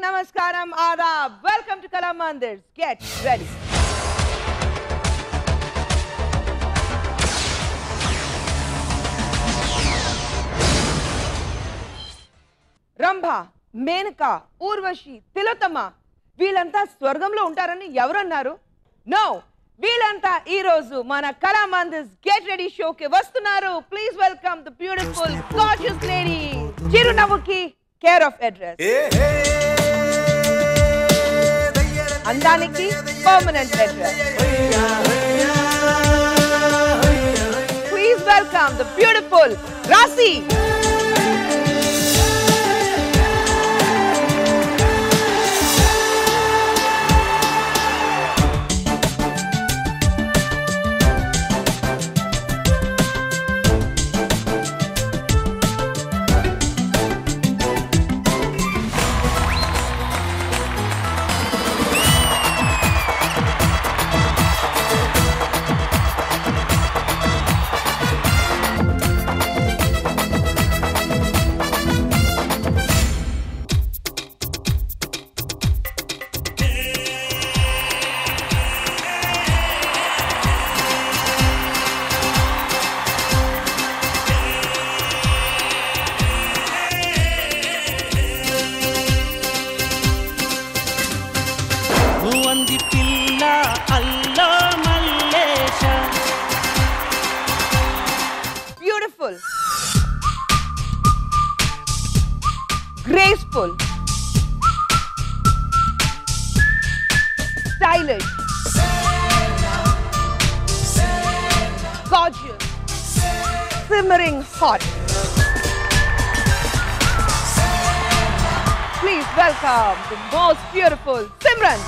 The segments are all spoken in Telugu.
evening, namaskaram, adab. Welcome to Kala Mandirs. Get ready. Rambha, Menaka, Urvashi, Tilottama వీళ్ళంతా స్వర్గంలో ఉంటారని ఎవరన్నారు? నో, వీళ్ళంతా ఈ రోజు మన కళా మందిర్స్ గెట్ రెడీ షోకి వస్తున్నారు. Please welcome the beautiful gorgeous lady. చిరునవ్వుకి కేర్ ఆఫ్ అడ్రస్, అందానికి permanent address. Please welcome the beautiful Raasi. Beautiful, graceful, stylish, gorgeous, simmering hot. Please welcome the most beautiful Simran.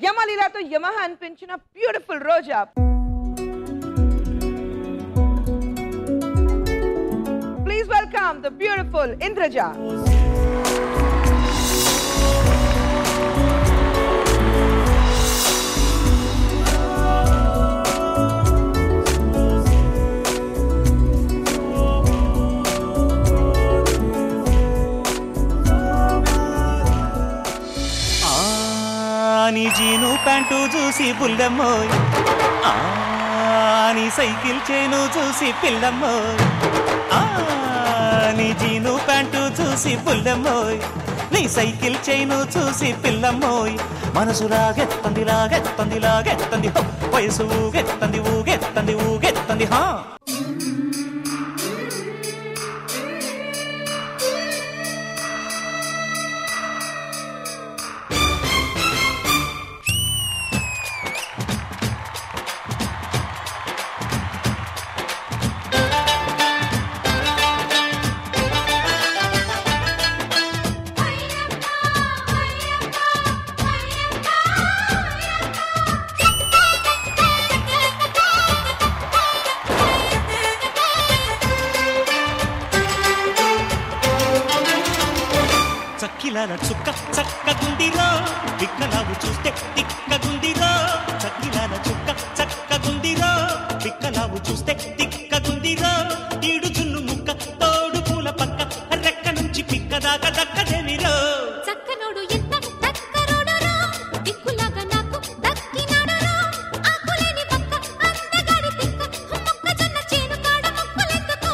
యమలీలతో యమహ అనిపించిన beautiful Roja. Please welcome the beautiful Indraja. నీ జీను ప్యాంటు చూసి బుల్లమ్మోయ్, నీ సైకిల్ చేను చూసి పిల్లమ్మోయ్, నీ జీను ప్యాంటు చూసి బుల్లమ్మోయ్, నీ సైకిల్ చేను చూసి పిల్లమ్మోయ్. మనసు లాగెత్తంది లాగెత్తంది లాగెత్తంది, వయసు ఊగెత్తంది ఊగెత్తంది ఊగెత్తంది. చక్కిలాల చుక్క చక్కగుందిరో పిక్కలావు చూస్తే తిక్కగుందిరో చక్కిలాల చుక్క చక్కగుందిరో పిక్కలావు చూస్తే తిక్కగుందిరో ఈడు జున్ను ముక్క తోడు పూల పక్క రెక్క నుంచి పిక్క దాకా దక్కదేమిరో చక్కనోడు ఎంత చక్కరోడరో దిక్కులాగా నాకు దక్కినాడరో ఆకులేని పక్క అందగాడి తిక్క మొక్కజొన్న చేను కాడ మొక్కలెత్తుకో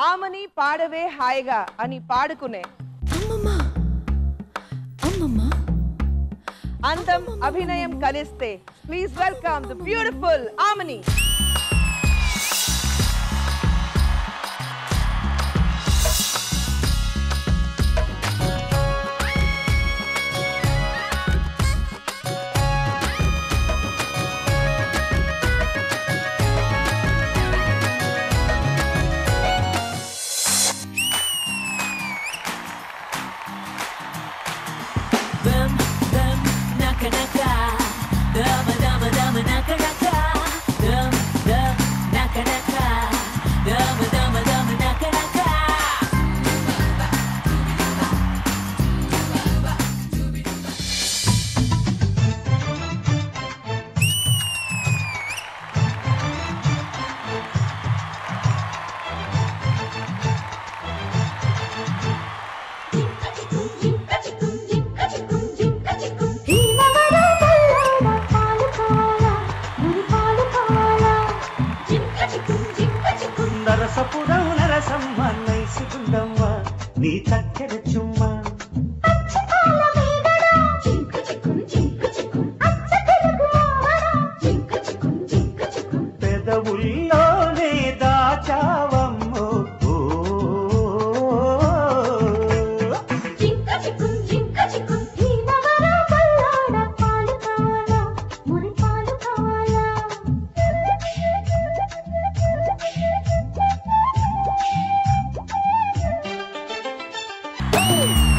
ఆమని పాడవే హాయిగా అని పాడుకునే అందం అభినయం కలిస్తే please welcome the beautiful Aamani. Narasapuram Narasamma నైసుకుందమ్మ నీ చక్కెర చుమ్మ పెదవుల్లోనే దాచావమ్మో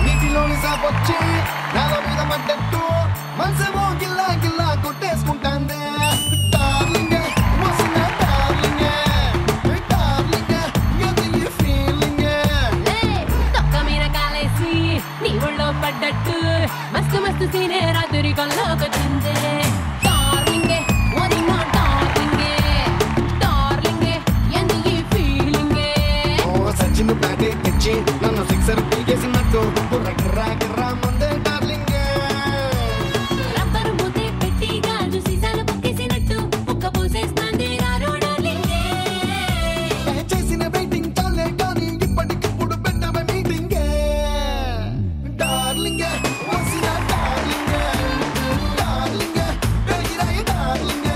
నీటిలోని సాపొచ్చి నేల మీద పడ్డట్టు మనసేమో గిల్లా గిల్లా కొట్టేసుకుంటాందే డార్లింగ్ వస్తున్నా డార్లింగ్ డార్లింగ్ ఎది ఫీలింగ్ తొక్క మీద కాలేసి నీ ఒళ్ళో పడ్డట్టు మస్తు మస్తు సీనే రాత్రి కల్లోకొచ్చిందే డార్లింగే ఓరి నా డార్లింగే డార్లింగే ఎందు ఈ ఫీలింగే ఓ సచిన్ బ్యాటే తెచ్చి నన్ను సిక్సర్ పీకేసినట్టు బుర్ర గిర్రా గిర్రా ముందే డార్లింగ్ రబ్బరు మూతే పెట్టి గాజు సీసాలు పక్కేసినట్టు ముక్క పూసేస్తాంది రారో డార్లింగే చేసిన వెయిటింగ్ చాలే కానీ ఇప్పటికిప్పుడు పెట్టవే మీటింగ్ డార్లింగ్ వస్తున్నా డార్లింగ్ డార్లింగ్ బెగిరాయి డార్లింగ్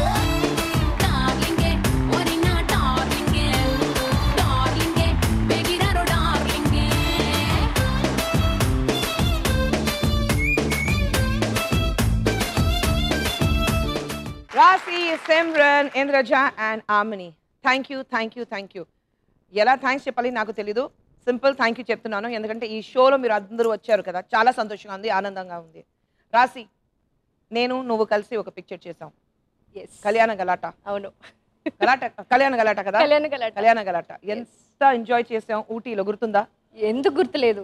డార్లింగే ఓరి నా డార్లింగే డార్లింగే బెగిరారో డార్లింగే Rashi, Simran, Indraja and Aamani. Thank you. ఎలా థ్యాంక్స్ చెప్పాలి నాకు తెలీదు. సింపుల్ థ్యాంక్ యూ చెప్తున్నాను, ఎందుకంటే ఈ షోలో మీరు అందరూ వచ్చారు కదా, చాలా సంతోషంగా ఉంది, ఆనందంగా ఉంది. రాశి, నేను నువ్వు కలిసి ఒక పిక్చర్ చేసాం, కళ్యాణ గలాట. అవును, కళ్యాణ గలాట కదా, కళ్యాణ కళ్యాణ గలాట. ఎంత ఎంజాయ్ చేసాం ఊటీలో, గుర్తుందా? ఎందుకు గుర్తులేదు?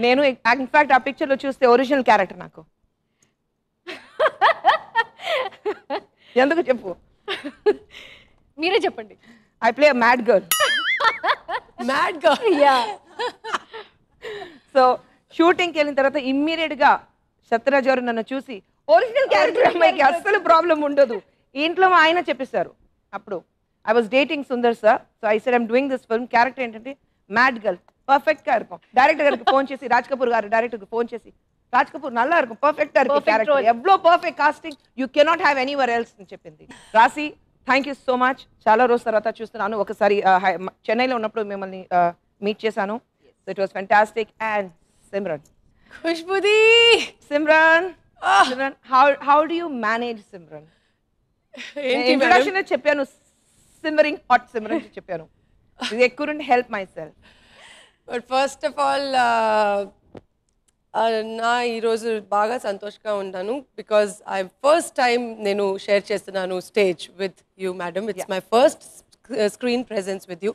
నేను ఇన్ఫాక్ట్ ఆ పిక్చర్లో చూస్తే ఒరిజినల్ క్యారెక్టర్ నాకు. ఎందుకు చెప్పు, మీరే చెప్పండి. I play mad girl. Mad girl, yeah. So షూటింగ్కి వెళ్ళిన తర్వాత ఇమ్మీడియట్ గా సత్యరాజ్ గారు నన్ను చూసి ఒరిజినల్ క్యారెక్టర్ అమ్మాయికి అస్సలు ప్రాబ్లం ఉండదు, ఇంట్లో మా ఆయన చెప్పేశారు. అప్పుడు I was dating Sundar sir, so I said I'm doing this film, character ఏంటంటే మ్యాడ్ గర్ల్, పర్ఫెక్ట్ గా இருக்கும். డైరెక్టర్ గారికి ఫోన్ చేసి, రాజ్ కపూర్ గారు డైరెక్టర్కి ఫోన్ చేసి, రాజ్ కపూర్ నల్లా இருக்கும், పర్ఫెక్ట్ గా இருக்கும் క్యారెక్టర్, ఎవ్వో perfect casting, you cannot have anywhere else అని చెప్పింది. రాశి, థ్యాంక్ యూ సో మచ్. చాలా రోజు తర్వాత చూస్తున్నాను. ఒకసారి చెన్నైలో ఉన్నప్పుడు మిమ్మల్ని మీట్ చేశాను. So it was fantastic. And Simran, ఖుష్బుది, Simran, how do you manage Simran? Introduction చెప్పాను, simmering hot Simran చెప్పాను. I couldn't help myself. But first of all నా ఈరోజు బాగా సంతోషంగా ఉన్నాను బికాజ్ ఐ ఫస్ట్ టైం నేను షేర్ చేస్తున్నాను stage with you madam. It's my first screen presence with you.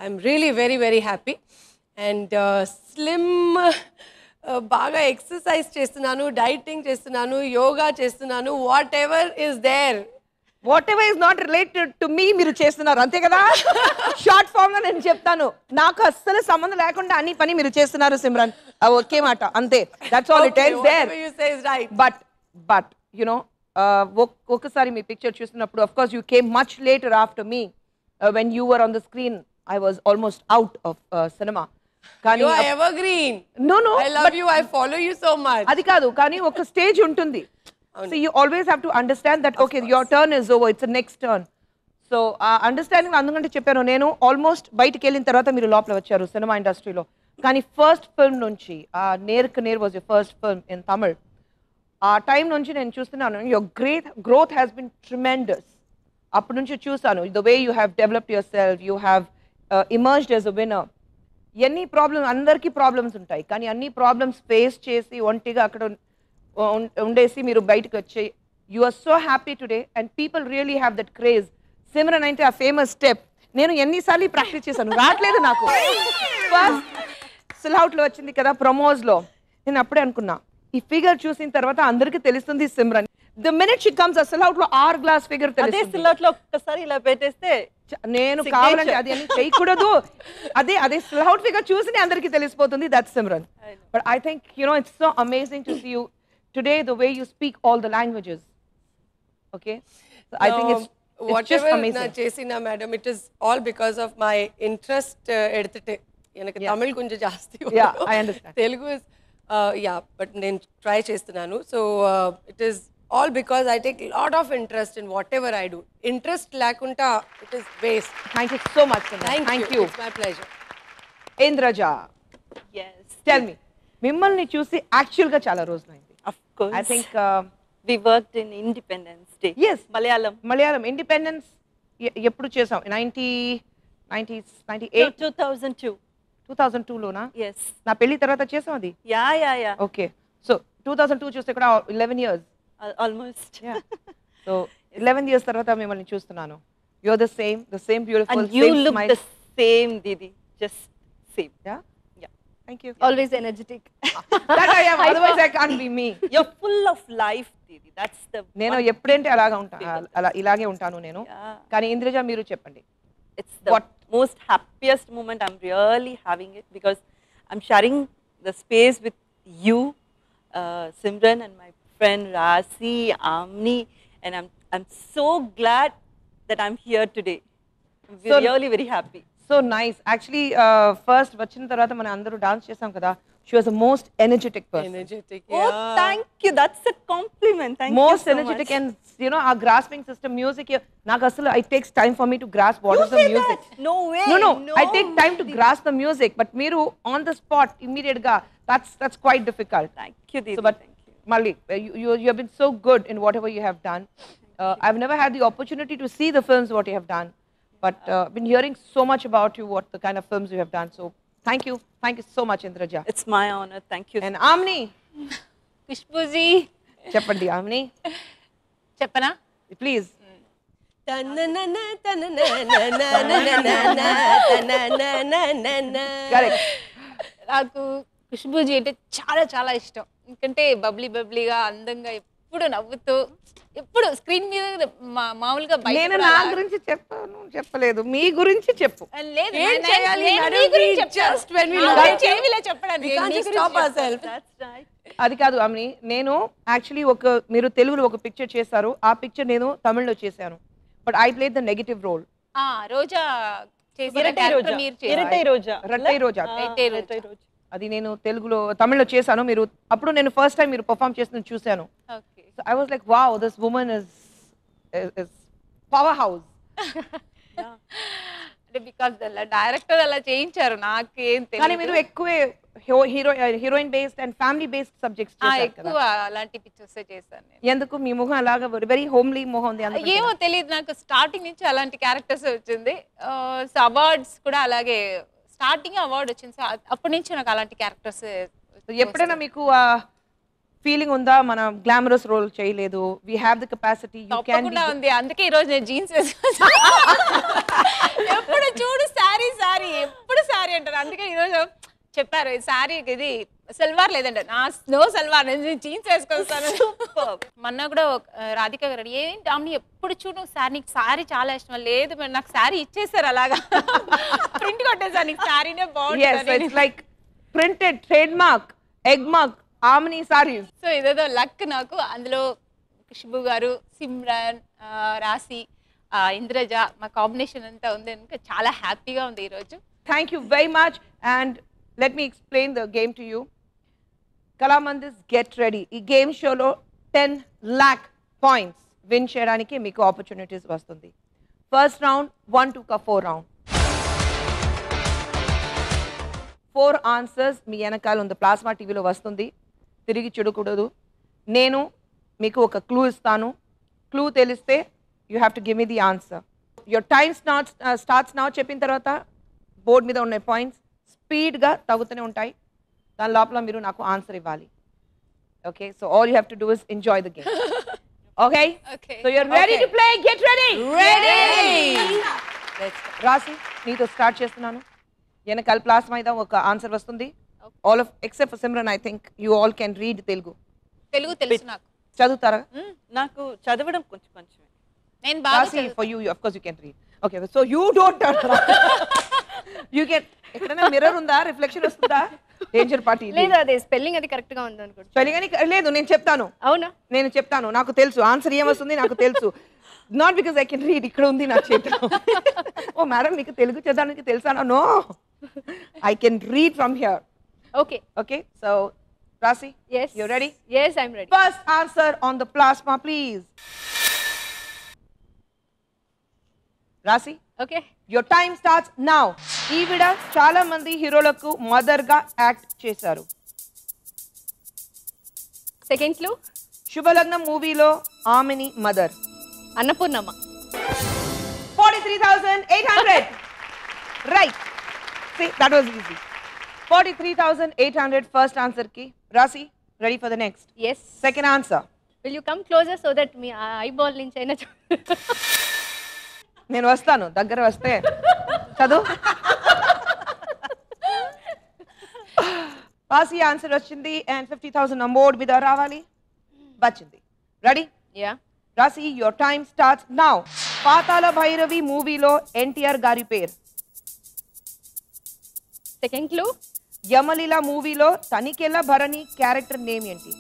I'm really very very happy and slim బాగా ఎక్సర్సైజ్ చేస్తున్నాను, డైటింగ్ చేస్తున్నాను, యోగా చేస్తున్నాను, whatever is there. Whatever is not related to me మీరు చేస్తున్నారు అంతే కదా. షార్ట్ ఫామ్ లో నేను చెప్తాను, నాకు అస్సలు సంబంధం లేకుండా అన్ని పని మీరు చేస్తున్నారు సిమ్రన్. ఒకే మాట అంతే. That's all it is there. You say is right. But you know ఒకసారి మీ పిక్చర్ చూస్తున్నప్పుడు of course you came much later after me. When you were on the screen I was almost out of cinema. కానీ You are evergreen. No, I love you. I follow you so much. అది కాదు, కానీ ఒక స్టేజ్ ఉంటుంది. So you always have to understand that okay, your turn is over, it's the next turn. So understanding అందుకంటే చెప్పాను నేను. ఆల్మోస్ట్ బయటికి వెళ్ళిన తర్వాత మీరు లోపల వచ్చారు సినిమా ఇండస్ట్రీలో. కానీ ఫస్ట్ ఫిల్మ్ నుంచి నేర్కు నేర్ was your first film in Tamil. ఆ టైం నుంచి నేను చూస్తున్నాను your growth has been tremendous. అప్పటి నుంచి చూసాను the way you have developed yourself, you have emerged as a winner. ఎన్ని ప్రాబ్లమ్స్, అందరికీ ప్రాబ్లమ్స్ ఉంటాయి, కానీ అన్ని ప్రాబ్లమ్స్ ఫేస్ చేసి ఒంటిగా అక్కడ ఉండేసి మీరు బయటకు వచ్చి you are so happy today and people really have that craze. Simran అంటే ఆ ఫేమస్ స్టెప్ నేను ఎన్నిసార్లు ప్రాక్టీస్ చేశాను, రావట్లేదు నాకు. ఫస్ట్ సిల్హౌట్లో వచ్చింది కదా ప్రమోస్లో, నేను అప్పుడే అనుకున్నా ఈ ఫిగర్ చూసిన తర్వాత అందరికీ తెలుస్తుంది Simran. The minute she comes ఆ సిల్హౌట్లో ఆర్ గ్లాస్ ఫిగర్ తెలుస్తుంది. ఒక్కసారి ఇలా పెట్టేస్తే నేను కావాలంటే అది అని చేయకూడదు, అదే సిల్హౌట్ ఫిగర్ చూసి అందరికీ తెలిసిపోతుంది that's Simran. But I think you know it's so amazing to see you today, the way you speak all the languages. Okay, so I think it's whatever just amazing. na chesina madam, it is all because of my interest eduthe enak Tamil konja jaasti. Yeah, I understand. Telugu is yeah, but nen try chestunnanu. So it is all because I take a lot of interest in whatever I do. Interest lakunta it is waste. Thank you so much, Simran. Thank you. It's my pleasure. Indraja, yes, tell me, మిమ్మల్ని చూసి యాక్చువల్ గా చాలా రోజులైంది. of course. I think we worked in Independence Day. yes, Malayalam independence ఎప్పుడు చేసాం? 2002 లోనా? yes, నా పెళ్లి తర్వాత చేసాం అది. yeah ఓకే, సో 2002 చూస్తే కూడా 11 years. almost. Yeah. So 11 years తర్వాత మిమ్మల్ని చూస్తున్నాను. You're the same beautiful, and you same look smile. the same, Didi, just same. Yeah. Thank you. Always energetic. That I am, otherwise I can't be me. You're full of life, Didi. That's the నేను one ఎప్పుడంటే అలాగా ఉంటాను, అలా ఇలాగే ఉంటాను నేను. Yeah. కానీ ఇంద్రజ మీరు చెప్పండి. It's the most happiest moment I'm really having it because I'm sharing the space with you, Simran, and my friend Rasi, Amni, and I'm so glad that I'm here today. I'm So really very happy. So nice. Actually first వచ్చిన తర్వాత మనం అందరూ డాన్స్ చేసాం కదా. She was the most energetic person. Energetic. Oh, thank you. That's a compliment. Thank most you so energetic much. And you know ఆ గ్రాస్పింగ్ సిస్టమ్ మ్యూజిక్ నాకు అసలు it takes time for me to grasp what is the Say music. that. No way. No, I take time to grasp the music, but మీరు on the spot immediate ga that's quite difficult. Thank you, Didi. So but Thank you. Malli, you have been so good in whatever you have done. I've never had the opportunity to see the films what you have done, but been hearing so much about you, what the kind of films you have done. So thank you so much, Indraja. It's my honor. Thank you. And Amni, ఖుష్బూజీ చెప్పండి Amni, చెప్పనా? please. Correct. నాకు ఖుష్బూజీ అంటే చాలా చాలా ఇష్టం. ఎందుకంటే బబ్లీగా అందంగా ఎప్పుడు నవ్వుతూ ఎప్పుడు స్క్రీన్ మీద మామూలుగా బయట నేను నా గురించి చెప్పలేదు, మీ గురించి చెప్పు. లేదు, ఏం చేయాలి నేను madam? మీ గురించి We చెప్తాను. just when we నాకు look ఏం at you, చేయలే చెప్పడానికి. we can't మీ just గురించి stop చెప్తాను. ourselves. That's right. అది కాదు అమ్ని, నేను యాక్చువల్లీ మీరు తెలుగులో ఒక పిక్చర్ చేశారు, ఆ పిక్చర్ నేను తమిళ్లో చేశాను. But I played the negative role. Roja చేసిన ఇరటై character రోజా. మీరు చేశారు. ఇరటై రోజా. రట్టై రోజా. ఇరటై రోజా. ఇరటై రోజా. అది నేను తమిళ్లో చేశాను. మీరు అప్పుడు నేను ఫస్ట్ టైం మీరు పర్ఫామ్ చేసిన చూశాను. Okay. So I was like, wow, this woman is powerhouse. అంటే బికాజ్ డైరెక్టర్ అలా చేయించారు, నాకేం కానీ మీరు తెలియదు. ఎక్కువే heroine based and family based subjects ఎక్కువ అలాంటి పిక్చర్స్ చేశాను నేను. ఎందుకు మీ ముఖం అలాగా వెరీ హోమ్లీ మొహం ఉంది అందుకు ఏమో తెలియదు, నాకు స్టార్టింగ్ నుంచి అలాంటి క్యారెక్టర్స్ వచ్చింది. సో అవార్డ్స్ కూడా అలాగే స్టార్టింగ్ అవార్డ్ వచ్చింది. సో అప్పటి నుంచి నాకు అలాంటి క్యారెక్టర్స్. ఎప్పుడైనా మీకు ఫీలింగ్ ఉందా మనం గ్లామరస్ రోల్ చేయలేదు, we have the capacity, you can తప్పకుండా ఉంది. అందుకే ఈ రోజు నేను జీన్స్ వేసుకున్నాను. ఎప్పుడు చూడు శారీ శారీ, ఎప్పుడు శారీ అంటారు. అందుకే ఈరోజు చెప్పారు శారీ ఇది సల్వార్ లేదంట, నా స్నో సల్వార్, నేను జీన్స్ వేసుకొస్తాను. మొన్న కూడా రాధిక గారు ఏంటి ఆమె ఎప్పుడు చూడు శారీ, నీకు శారీ చాలా ఇష్టం. లేదు మేడం నాకు శారీ ఇచ్చేసారు, అలాగా ప్రింట్ కొట్టేసారు, నీకు శారీనే బాగుంటుంది. Like printed trade mark egg mark omni saris. So ఇదేదో లక్ నాకు. అందులో ఖుష్బు గారు, సిమ్రన్, రాశి, ఇంద్రజ, మా కాంబినేషన్ అంతా ఉంది. కనుక చాలా హ్యాపీగా ఉంది ఈరోజు. Thank you very much. And let me explain the game to you. కళామందిస్ గెట్ రెడీ. ఈ గేమ్ షోలో 10 lakh points విన్ చేయడానికి మీకు ఆపర్చునిటీస్ వస్తుంది. First round 1 to 4 round. 4 answers మీ వెనకాల ఉంది, ప్లాస్మా టీవీలో వస్తుంది. తిరిగి చూడకూడదు. నేను మీకు ఒక క్లూ ఇస్తాను. క్లూ తెలిస్తే you have to give me the answer. Your time starts now చెప్పిన తర్వాత బోర్డ్ మీద ఉన్న పాయింట్స్ స్పీడ్గా తగ్గుతూనే ఉంటాయి. దాని లోపల మీరు నాకు ఆన్సర్ ఇవ్వాలి. Okay, so all you have to do is enjoy the game. Okay, so you're ready to play. Get ready. రాసి నీతో స్టార్ట్ చేస్తున్నాను. వెనకాల ప్లాస్మా మీద ఒక ఆన్సర్ వస్తుంది. All of except for Simran, I think you all can read Telugu. Telugu తెలుసు నాకు. చదువుతారా? నాకు చదవడం కొంచెం కొంచెం. నేను బాగా రాసి for you of course you can read. Okay, so you don't you can. ఎక్కడైనా మిర్రర్ ఉందా, రిఫ్లెక్షన్ వస్తుందా? డేంజర్ పార్టీ లేదు, అదే స్పెల్లింగ్ అది కరెక్ట్ గా ఉంది అనుకుంటా. స్పెల్లింగ్ అని లేదు, నేను చెప్తాను. అవునా? నేను చెప్తాను, నాకు తెలుసు ఆన్సర్ ఏమొస్తుంది, నాకు తెలుసు. Not because I can read, ఇక్కడ ఉంది నా చేతిలో. ఓ మేడం మీకు తెలుగు చదవడానికి తెలుసా? No, I can read from here. Okay. Okay, so Rasi, Yes. you ready? Yes, I'm ready. First answer on the plasma, please. Rasi, Okay. your time starts now. ఈవిడ చాలా మంది హీరోలకు మదర్ గా యాక్ట్ చేశారు. Second clue. శుభలగ్నం మూవీలో ఆమెని mother. Annapurnamma. 43,800. Right. See, that was easy. 43,800 first answer ki. Rasi, ready for the next? Yes. Second answer. Will you come closer so that me eyeball నుంచి అయినా నేను వస్తాను, దగ్గర వస్తే చదువు. రాసి ఆన్సర్ వచ్చింది అండ్ 50,000 అమౌంట్ మీద రావాలి. వచ్చింది. రెడీ? Yeah. రాసి యువర్ టైమ్ స్టార్ట్స్ నౌ. పాతాళ భైరవి మూవీలో ఎన్టీఆర్ గారి పేరు. Second clue. యమలీల మూవీలో తనికెళ్ళ భరణి క్యారెక్టర్ నేమ్ ఏంటి?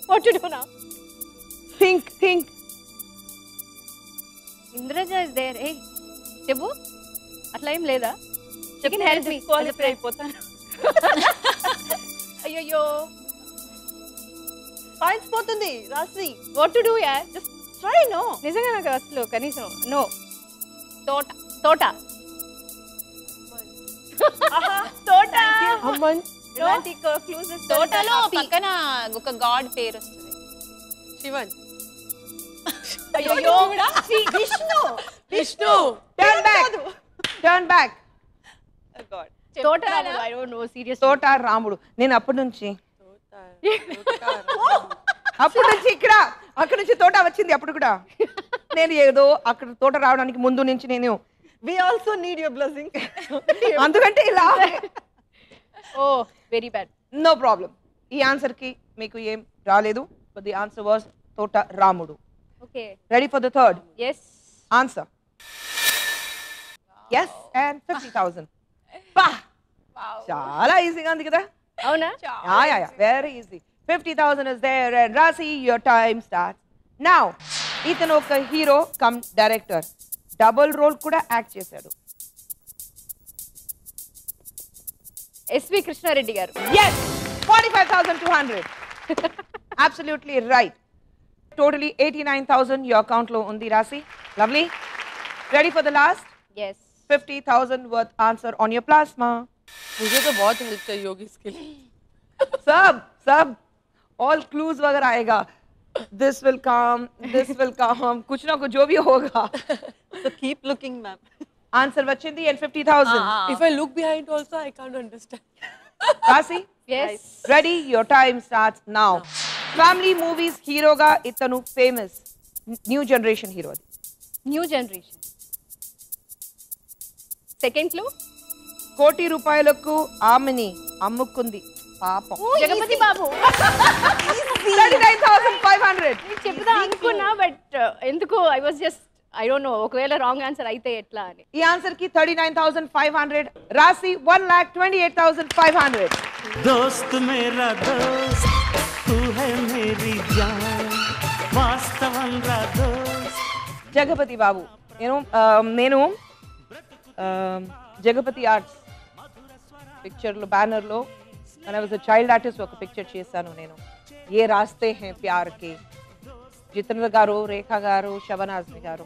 What to do now? Think. Indraja is there. Hey, చెప్పు. అట్లా ఏం లేదా? You can help me. Qualify అయిపోతాను. అయ్యో. పాయింట్స్ పోతుంది రాసి. What to do yaar? Just try no. నిజంగా నాకు అసలు కనీసం no. తోట. తోట. అమ్మన్ ఇలాంటి క్లూస్ తోటలో పక్కన ఒక గాడ్ పేరు వస్తుంది. శివన్. అయ్యో విష్ణు. Turn back. గాడ్. తోట రాముడు. I don't know seriously. తోట రాముడు. నేను అప్పటి నుంచి ఇక్కడ అక్కడ నుంచి తోట వచ్చింది. అప్పుడు కూడా నేను ఏదో అక్కడ తోట రావడానికి ముందు నుంచి నేను We also need your blessing. అందుకంటే ఇలా. Oh, very bad. No problem. ఈ ఆన్సర్ కి మీకు ఏం రాలేదు. But the answer was Thota Ramudu. Okay. Ready for the third Yes. Answer? Yes and 50,000. చాలా ఈజీగా ఉంది కదా? అవునా? Yeah, very easy. 50,000 is there and Rasi, your time starts now. ఇతను ఒక hero come director, double role కూడా యాక్ట్ చేశాడు. ఎస్వి కృష్ణారెడ్డి గారు. Yes, 45,200. Absolutely right. Totally 89,000 your account లో ఉంది రాసి. Lovely. Ready for the last? Yes. 50,000 worth answer on your plasma. मुझे तो बहुत हेल्प चाहिए होगी इसके लिए. सब all clues वगैरह आएगा. This will come, कुछ ना कुछ जो भी होगा. So keep looking, ma'am. Answer వచ్చింది and 50,000. If I look behind also, I can't understand. Rasi, Yes. ready? Your time starts now. Family movies hero ga itanu famous. New generation hero. New generation. Second clue. కోటి రూపాయలకు ఆమెని అమ్ముకుంది పాపం. జగపతి బాబు. 39,500. చెప్తా అనుకున్నా బట్ ఎందుకు I was just I don't know ఒకవేళ రాంగ్ ఆన్సర్ అయితే ఎట్లా అని. ఈ ఆన్సర్ కి 39,500. రాశి 1,28,500. दोस्त मेरा दोस्त तू है मेरी जान వాస్తవం రా దోస్త్. జగపతి బాబు. నేను జగపతి ఆర్ట్స్ పిక్చర్లో బ్యానర్లో when I was a child artist ఒక పిక్చర్ చేశాను నేను. ఏ రాస్తే హే ప్యార్ కే. జితేంద్ర గారు, రేఖా గారు, శబనాజ్మి గారు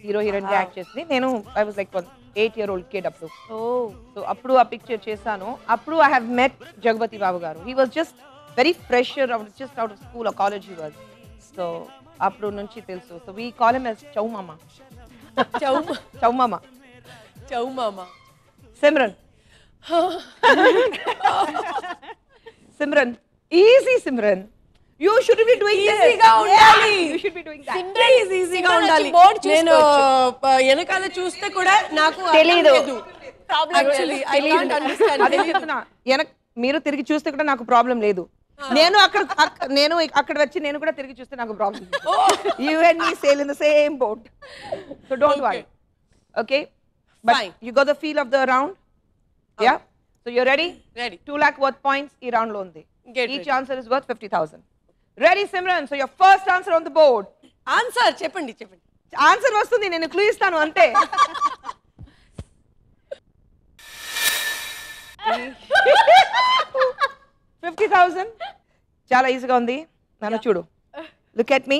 హీరో హీరోయిన్ యాక్ట్ చేసింది. నేను I was like 8-year-old kid అప్పుడు. సో అప్పుడు ఆ పిక్చర్ చేశాను. అప్పుడు I have met Jagapathi Babu garu. He was just very fresher just out of school or college he was. So అప్పుడు నుంచి తెలుసు. So we call him as చౌమామ. చౌమామ. Simran. Simran, easy Simran. You should be doing this. ఈజీగా ఉండాలి. You should be doing that. Please ఈజీగా ఉండాలి. నేను వెనకాల చూస్తే కూడా నాకు తెలీదు. Actually I can't understand. అదే చెప్తున్నా. మీరు తిరిగి చూస్తే కూడా నాకు ప్రాబ్లం లేదు. నేను అక్కడ వచ్చి నేను కూడా తిరిగి చూస్తే నాకు problem. You and me sail in the same boat. So don't worry. Okay? But Fine. you got the feel of the round? Yeah? So you're ready? Ready. 2 lakh worth points ఈ round లో ఉంది. Get Each ready. answer is worth 50,000. Ready, Simran? So your first answer on the board. Answer చెప్పండి. ఆన్సర్ వస్తుంది, నేను క్లూ ఇస్తాను అంతే. $50,000. చాలా ఈజీగా ఉంది. నన్ను చూడు. Look at me.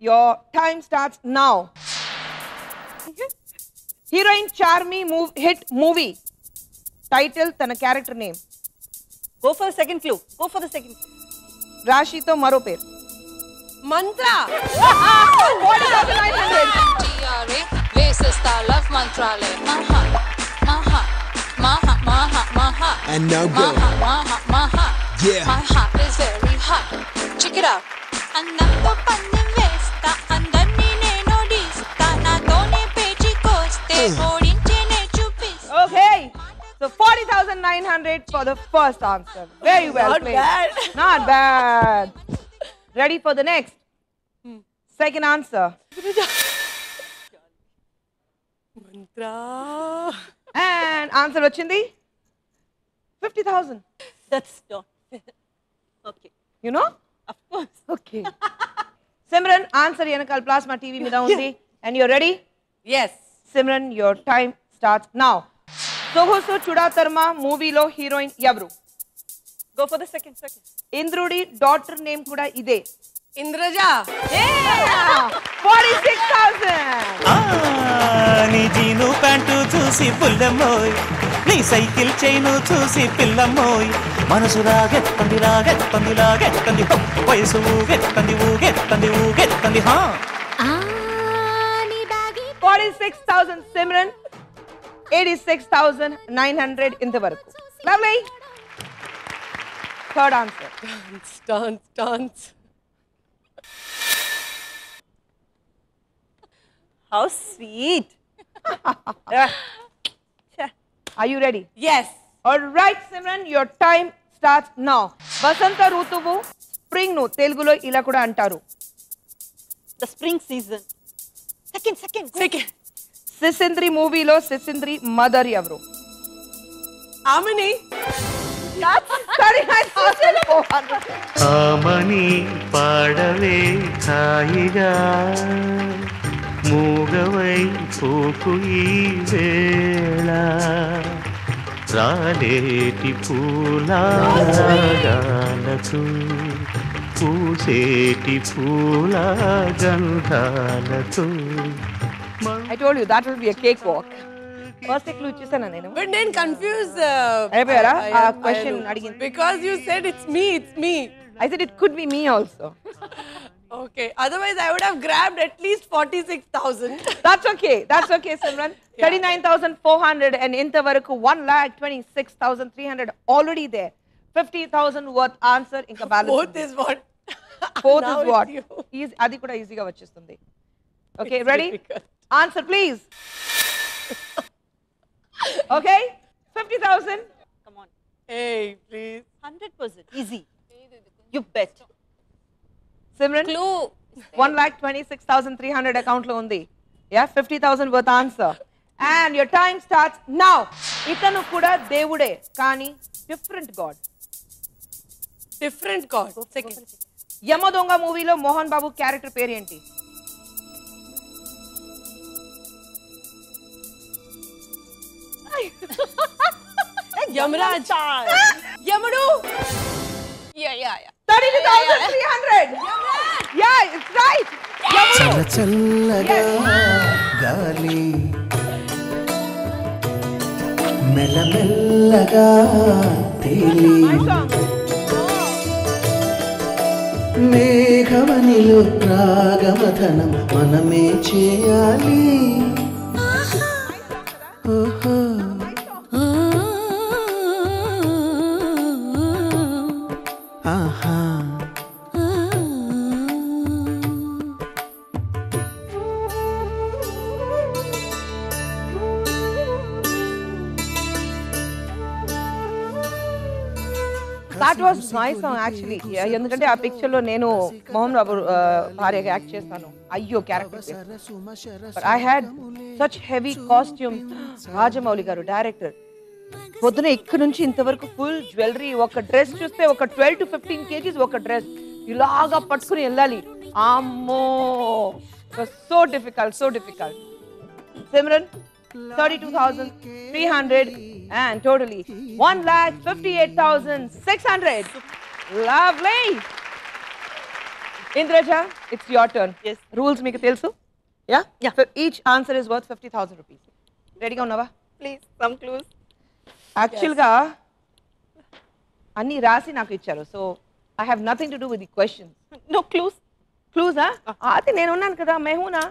Your time starts now. Heroine Charmi hit movie. Title తన character name. Go for the second clue. రాశితో మరో పేరు. మంత్ర. 40,900. TRA వేసేస్తా లవ్ మంత్రాలే మహా మహా మహా మహా మహా And now go. మహా మహా Yeah. my heart is very hot check it out అన్నంతో పందెం వేస్తా అందర్నీ నేను ఓడిస్తా నాతోనే పేచికొస్తే ఓడించేనే చూపిస్తా. Okay. So 40,900 for the first answer. Very well Not played. bad. Not bad. Ready for the next? Second answer. Mantra. And answer వచ్చింది 50,000. That's done. Okay. You know? Of course. Okay. Simran, answer వెనకాల plasma TV మీద ఉంది. And you're ready? Yes. Simran, your time starts now. సొగసు చుడాతర్మ మూవీలో హీరోయిన్ ఎవరు? Go for the second. ఇంద్రుడి డాటర్ నేమ్ కూడా ఇదే. ఇంద్రజ. 46,000. నీ జీను ప్యాంటు చూసి పుల్లమ్మోయ్, నీ సైకిల్ చైను చూసి పిల్లమ్మోయ్, మనసు లాగెత్తంది హో, వయసు ఊగెత్తంది హా. 46,000 Simran. 86,900 ఇంతవరకు. Lovely. Third answer. Dance. How sweet. Are you ready? Yes. All right, Simran, your time starts now. వసంత ఋతువు స్ప్రింగ్ ను తెలుగులో ఇలా కూడా అంటారు. The spring season. Second. సిసింద్రి మూవీలో సిసింద్రి మదర్ ఎవరు? ఆమెని. 39,400. ఆమని పాడవే హాయిగా, మూగవై పోకు ఈ వేళ, రాలేటి పూల రాగాలకు, పూసేటి పూల గంధాలకు. I told you that will be a cakewalk. First clue ఇచ్చేసానా నేను? But then confused. అయిపోయారా? ఆ I క్వశ్చన్ know. అడిగింది. Because you said it's me. I said it could be me also. Okay. Otherwise, I would have grabbed at least 46,000. That's okay, Simran. 39,400 and ఇంతవరకు 1,26,300 already there. 50,000 worth answer ఇంకా balance. Fourth is what? Fourth Now is it's what? you. అది కూడా ఈజీగా వచ్చేస్తుంది. Okay, It's ready? difficult. Answer please. Okay, 50,000. Come on. Hey, please. 100%. Easy. You bet. Simran, clue 1,26,300 account లో ఉంది. Yeah, 50,000 worth answer. And your time starts now. ఇతను కూడా దేవుడే కానీ different God. Different God. Second. Yamadonga మూవీలో మోహన్ బాబు క్యారెక్టర్ పేరు ఏంటి? Yamaraj. Yamadu. Yeah 32,300. Yeah, it's right. చల్ల చల్లగా గాలి మెల్లమెల్లగా తేలి మేఘవనిలో రాగమధనం మనమే చేయాలి. ఓహో ఆహా That was nice song actually. ఎందుకంటే ఆ పిక్చర్ లో నేను మోహన్ బాబు భార్యగా యాక్ట్ చేస్తాను. అయ్యో character. But I had such heavy costume. Rajamouli గారు డైరెక్టర్. పొద్దున ఇక్కడ నుంచి ఇంతవరకు ఫుల్ జ్యువెలరీ, ఒక డ్రెస్ చూస్తే ఒక 12 to 15 kgs ఒక డ్రెస్ ఇలాగా పట్టుకుని వెళ్ళాలి. అమ్మో, so difficult. Simran, 32,300 and totally 1,58,600. Lovely. Indraja, it's your turn. Yes. Rules meeku telusu? Yeah? Yeah. So each answer is worth 50,000 rupees. Ready ga unnava? Please, some clues. Actually ga anni rasi naaku icharu. So I have nothing to do with the questions. No clues. Clues, huh? Adi nenu unnanu kada, main hu na.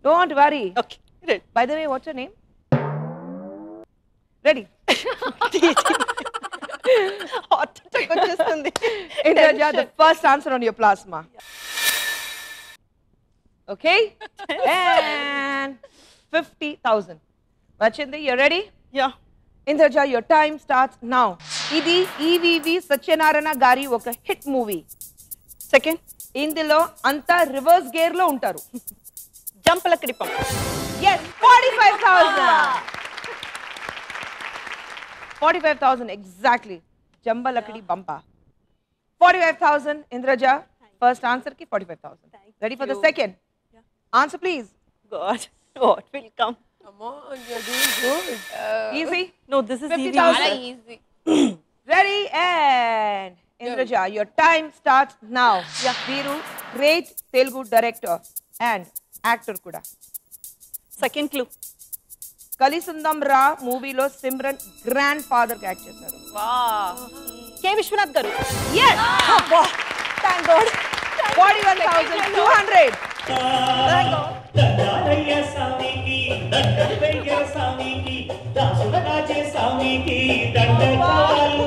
Don't worry. Okay. Ready. By the way, what's your name? Ready? Hot attack వచ్చేస్తుంది. Indraja, the first answer on your plasma. Okay? And 50,000. Vachindi, you ready? Yeah. Indraja, your time starts now. Idi EVV Satyanarayana Gari oka hit movie. Second. Indilo anta reverse gear lo untaru. Jump lakadi pump. Yes, 45,000. 45,000 exactly. Jamba lakadi bumpa. 45,000. Indraja, first answer ki 45,000. Ready for the second? Yeah. Answer please. God, what will come? Come on, you're doing good. Easy. No, this is 50,000. easy. Easy. Ready and Indraja, your time starts now. Yeah. Veeru, great Telugu director and actor kuda. Second clue. Kalisundam Ra movie lo Simran grandfather గా యాక్ట్ చేశారు. Wow. K. Vishwanath garu. Yes. Abba. Thank God. 41,200. దండాలయ్య స్వామికి దండవయ్య స్వామికి దాసులరాజే స్వామికి దండకాలు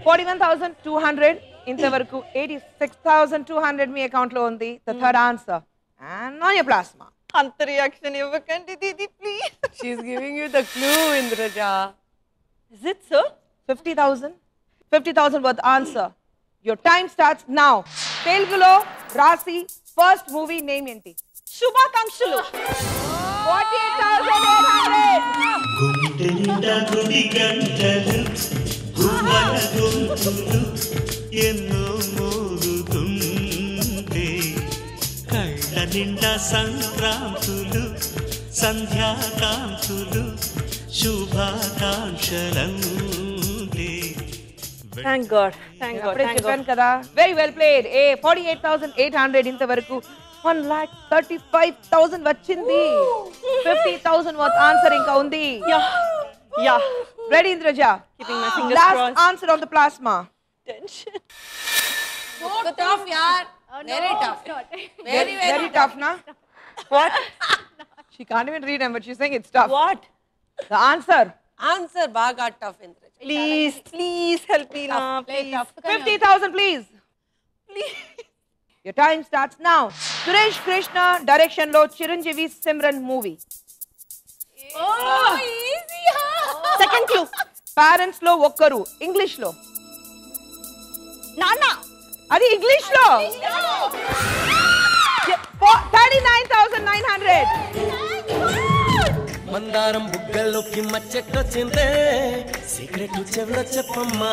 41,200. ఇంతవరకు 86,200 మీ అకౌంట్ లో ఉంది. The third answer. And on your plasma. అంత రియాక్షన్ ఇవ్వకండి దీది please. She's giving you the clue, Indraja. Is it so? 50,000. 50,000 worth answer. Your time starts now. Telugulo Rasi first movie name enti? శుభాకాంక్షలు. 48,800. గుండె నిండా గుడి గంటలు గువ్వల గొంతులు ఎన్నో మోగుతుంటే కళ్ళ నిండా సంక్రాంతులు సంధ్యాకాంతులు శుభాకాంక్షలంటే Thank God. Thank God. అప్పుడే Thank చెప్పాను God. కదా. Very well played. 48,800 ఇంతవరకు 1,35,000 వచ్చింది. 50,000 వర్త్ ఆన్సర్ ఇంకా ఉంది. Yeah. Ready, Indraja? Keeping my fingers Last crossed. answer on the plasma. Tension. So tough, yaar. Very tough. Very tough, na? What? She can't even read them, but she's saying it's tough. What? The answer. Answer baga tough, Indraja. Please help me now. Please. 50,000, please. Please. Your time starts now. Suresh Krishna direction lo Chiranjeevi Simran movie. Oh, easy. Second clue. Parents lo okkaru. English lo. Nana. Adi English lo. 39,900. మందారం బుగ్గల్లోకి మచ్చెట్టొచ్చిందే సీక్రెట్ చెవిలో చెప్పమ్మా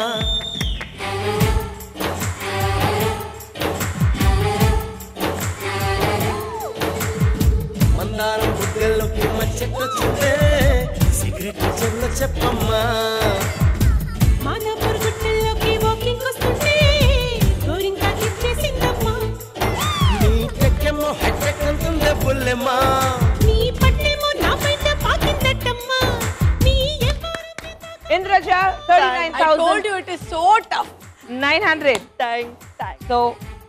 మందారం బుగ్గల్లోకి మచ్చెట్టొచ్చిందే సీక్రెట్ చెవిలో చెప్పమ్మా మానవర్ గుట్టల్లోకి వాకింగ్ వస్తుంటే గోరింకా కిచ్చేసిందమ్మా నీ చెక్కెమ్మో హెచ్చెక్ అంటుందే బుల్లెమ్మా నీ పట్టేమో నా పైన పాకిందట్టమ్మా నీ Indraja, I told 39,900. you it is so tough. Thanks. So,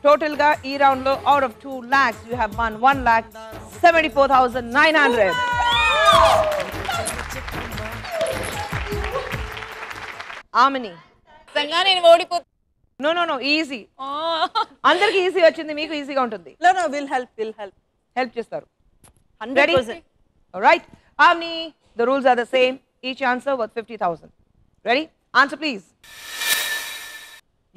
total ga ee round lo out of 2 lakhs, you have won 1,74,900. Amini. సంగా నేను ఓడిపోతా. No, easy. అందరికి ఈజీ వచ్చింది, మీకు ఈజీగా ఉంటుంది. No, we'll help. హెల్ప్ చేస్తారు. 100%. All right. Amini, the rules are the same. Each answer worth 50,000. Ready? Answer, please.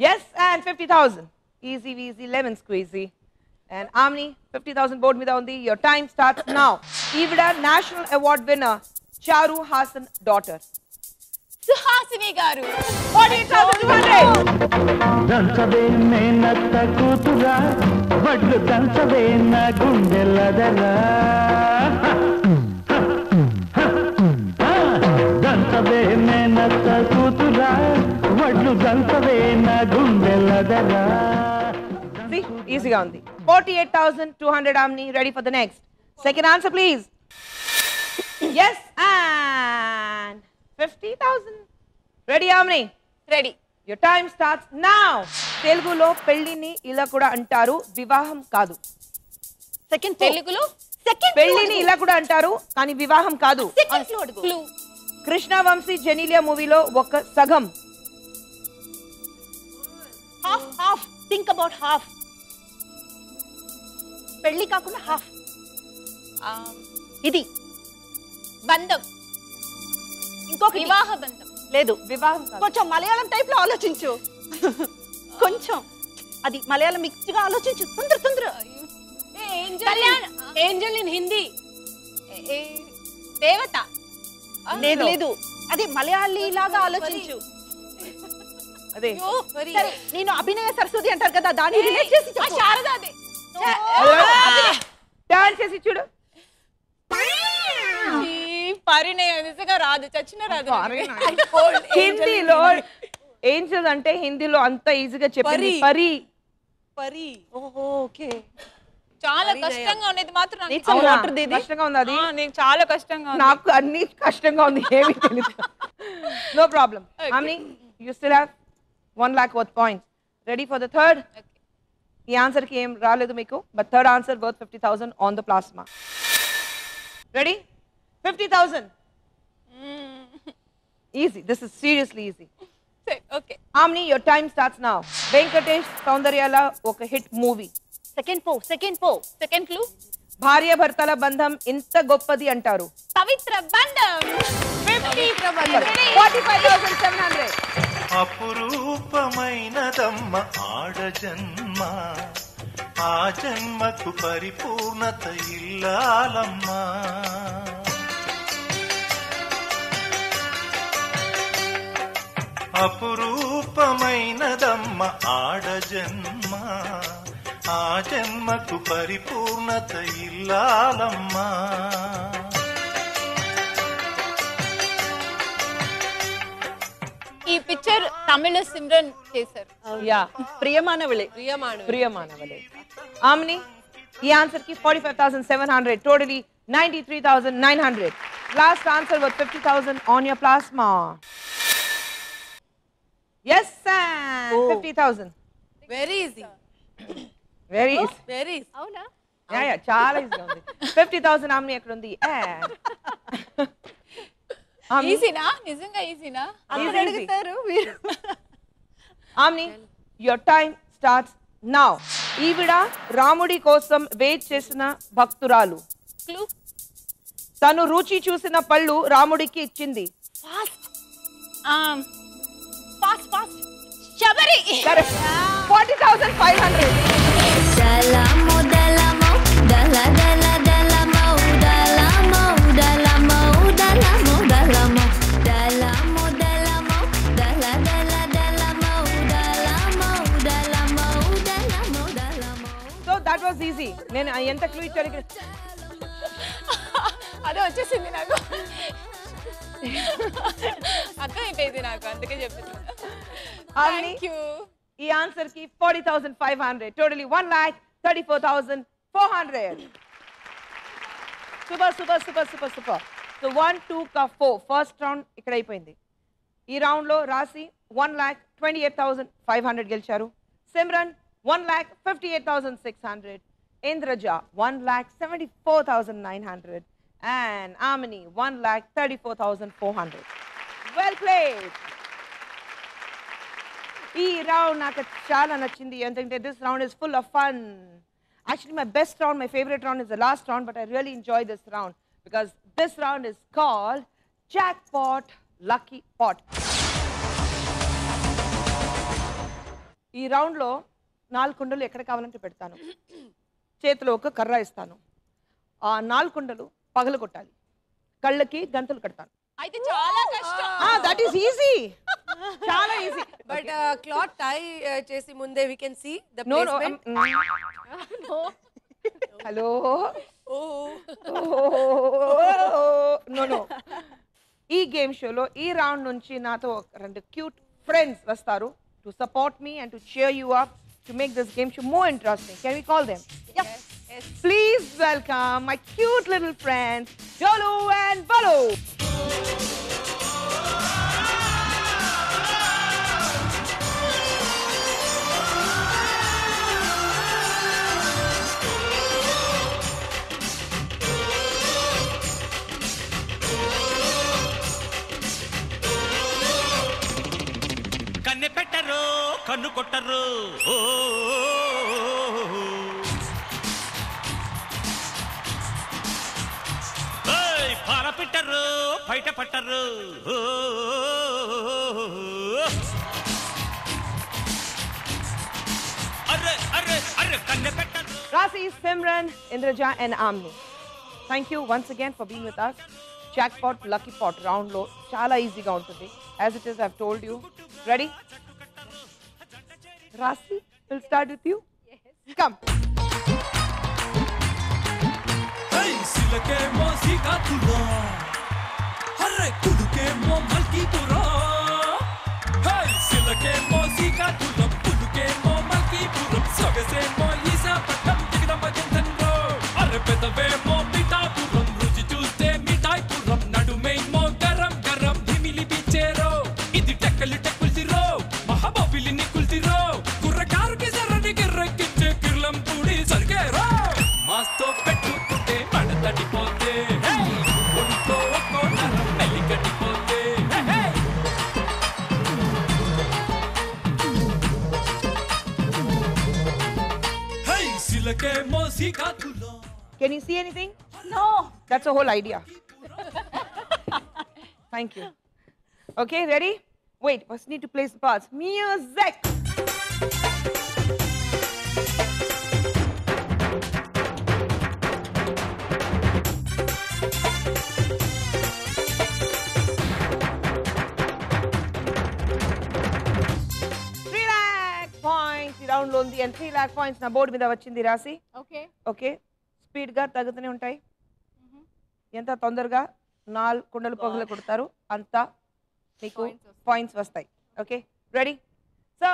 Yes, and 50,000. Easy, lemon squeezy. And Amini, 50,000 board mida undi. Your time starts now. Evida National Award winner, Charu Hassan daughter. Suhasini గారు. 48,200. దంచవే మేనత్త కూతురా వడ్లు దంచవే నా గుండెలదరా దంచవే మేనత్త కూతురా వడ్లు దంచవే నా గుండెలదరా. See, easy ga undi. 48,200 Amini. Ready for the next. Second answer, please. Yes, and 50,000. Ready, Amini? Ready. Your time starts now. తెలుగులో పెళ్లిని ఇలా కూడా అంటారు, వివాహం కాదు. Second తెలుగులో పెళ్లిని ఇలా కూడా అంటారు, కానీ వివాహం కాదు. క్లూ. కృష్ణ వంశీ జెనీలియా మూవీలో ఒక సగం. half. Think about half. పెళ్లి కాకుండా half. ఇది బంధం. ఇంకొక వివాహ బంధం. లేదు. వివాహం కాదు. కొంచెం మలయాళం టైప్ లో ఆలోచించు. కొంచెం అది మలయాళం మిక్స్ గా ఆలోచించు. తొందర. Angel in Hindi. దేవత. లేదు. అది మలయాళీ లాగా ఆలోచించు. అదే సరే, నేను అభినయ సరస్వతి అంటారు కదా, దాన్ని రిలేట్ చేసి చెప్పు. శారదాది. డాన్స్ చేసి చూడు. పరిణయం నిజంగా రాదు, చచ్చిన రాదు. హిందీలో ఏంజల్ అంటే హిందీలో అంత ఈజీగా చెప్పింది పరి. ఓకే. చాలా కష్టంగా ఉండేది మాత్రం నాకు అవునా? వాటర్ దీది. కష్టంగా ఉంది అది. నేను చాలా కష్టంగా ఉంది. నాకు అన్ని కష్టంగా ఉంది, ఏమీ తెలియదు. No problem. Amini, you still have 1 lakh worth points. Ready for the third? ఈ ఆన్సర్ కి ఏం రాలేదు మీకు, but third answer worth 50,000 on the plasma. Ready? 50,000. Easy. This is seriously easy. Okay. Amini, your time starts now. Venkatesh సౌందర్యాల ఒక హిట్ మూవీ. Second clue. భార్య భర్తల బంధం ఇంత గొప్పది అంటారు. పవిత్ర బంధం. 45,700. అపురూపమైనదమ్మ ఆడ జన్మ ఆ జన్మకు పరిపూర్ణత ఇల్లాలమ్మా అపురూపమైనదమ్మ ఆడ జన్మ ఆ జన్మకు పరిపూర్ణత ఇల్లాలమ్మా ఈ పిక్చర్ తమిళ సిమ్రన్ చేశారు. యా, ప్రియమానవళే. ప్రియమానవలే. Amini, ఈ ఆన్సర్ కి 45,700, totally 93,900. Last answer was 50,000 on your plasma. Yes, Sam. 50,000. Very easy. Very easy. Very easy. అవునా? Yeah, చాలా ఈజీగా ఉంది. 50,000 ఆమ్ని ఎక్కడ ఉంది? ఈజీనా? నిజంగా ఈజీనా? అందరూ అడుగుతారు మీరు. Omni, your time starts now. ఈవిడ రాముడి కోసం వెయిట్ చేసిన భక్తురాలు. క్లూ. తను రుచి చూసిన పళ్ళు రాముడికి ఇచ్చింది. Fast. Fast fast. Shabari. 40,500. Dalamo, dalamo, dala, dala, dalamo, dalamo, dalamo, dalamo, dalamo, dalamo, dalamo, dala, dala, dalamo, dalamo, dalamo, dalamo, dalamo. So that was easy. నేను ఎంత క్లూ ఇచ్చాను ఇక్కడ? అదే వచ్చేసింది నాకు. అర్థమైపోయింది నాకు, అందుకే చెప్పింది. Thank you. ఈ ఆన్సర్ కి 40,500, totally 1,34,400. Super super super super super. So 1, 2 కా 4 ఫస్ట్ రౌండ్ ఇక్కడ అయిపోయింది. ఈ రౌండ్ లో రాసి 1,28,500 గెలిచారు. Simran 1,58,600, Indraja 1,74,900 and Amini 1,34,400. Well played. ఈ రౌండ్ నాకు చాలా నచ్చింది ఎందుకంటే this round is full of fun. Actually my best round, my favourite round is the last round, but I really enjoy this round because this round is called jackpot lucky pot. ఈ రౌండ్లో 4 కుండలు ఎక్కడ కావాలంటే పెడతాను. చేతిలో ఒక కర్ర ఇస్తాను. ఆ 4 కుండలు పగలు కొట్టాలి. కళ్ళకి గంతలు కడతాను. అయితే చాలా కష్టం. That is easy. చాలా ఈజీ. But cloth tie చేసి ముందే we can see the No, placement. no. Hello. No, no. ఈ గేమ్ షోలో ఈ రౌండ్ నుంచి నాతో 2 క్యూట్ ఫ్రెండ్స్ వస్తారు to support me and to cheer you up to make this game show more interesting. Can we call them? Yep. Yes. Please welcome my cute little friends Jolu and Balu. కన్నె పెట్టరు కన్ను కొట్టరు పార పెట్టరు బయట పట్టరు అరే అరే అరే కన్నె పెట్టరు. Rasi, Simran, Indraja and Amni. Thank you once again for being with us. Jackpot Lucky Pot round lo chala easy ga untundi. As it is, I've told you. Ready? Rasi, we'll start with you. Yes. Come. Hey, silake mo sikatula. Harre kuduke mo malkipura. Hey, silake mo sikatula. Kuduke mo malkipura. Sagase mo isa patam tigda majendro. Arre pedave mo pitapuram. Ruchi chuste mitai puram. Nadume mo garam garam dhimili bichero. Idi tekkali tekkul zero. Mahababili nikul zero. Kurrakar ke zarani kirrakkiche kirlam pudi sargero. Masto pettu kutte madadadi pote. Hey, unko okko naram melikadi pote. Hey, hey. Hey, silake mo sikatula. Can you see anything? No. That's the whole idea. Thank you. Okay, ready? Wait, first need to place the parts. Music! points ఈ రౌండ్ లో ఉంది and 3 lakh points నా బోర్డు మీద వచ్చింది రాసి. ఓకే ఓకే స్పీడ్ గా తగ్గుతూనే ఉంటాయి. ఎంత తొందరగా 4 కుండలు పగలు కొడతారు అంత మీకు పాయింట్స్ వస్తాయి. Okay ready? So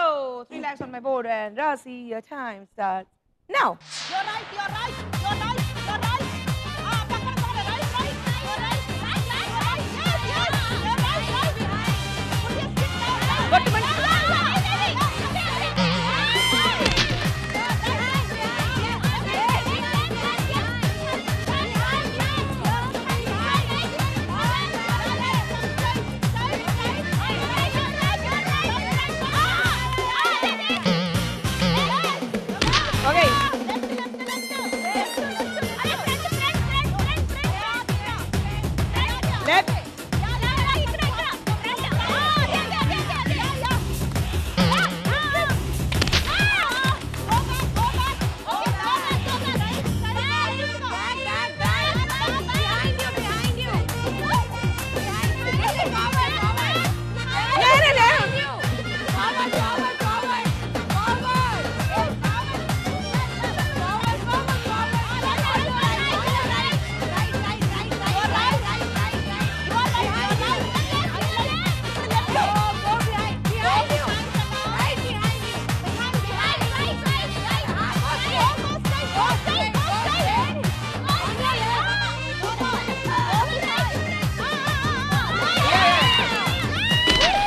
3 lakhs on my board and Rasi, your time starts Now. You're right, you're right, you're right, you're right. Pakkan kora, right, right, you're right, right, right, right, yes, yes, you're right, right. Put your stick down, right. What to do? Okay. Left.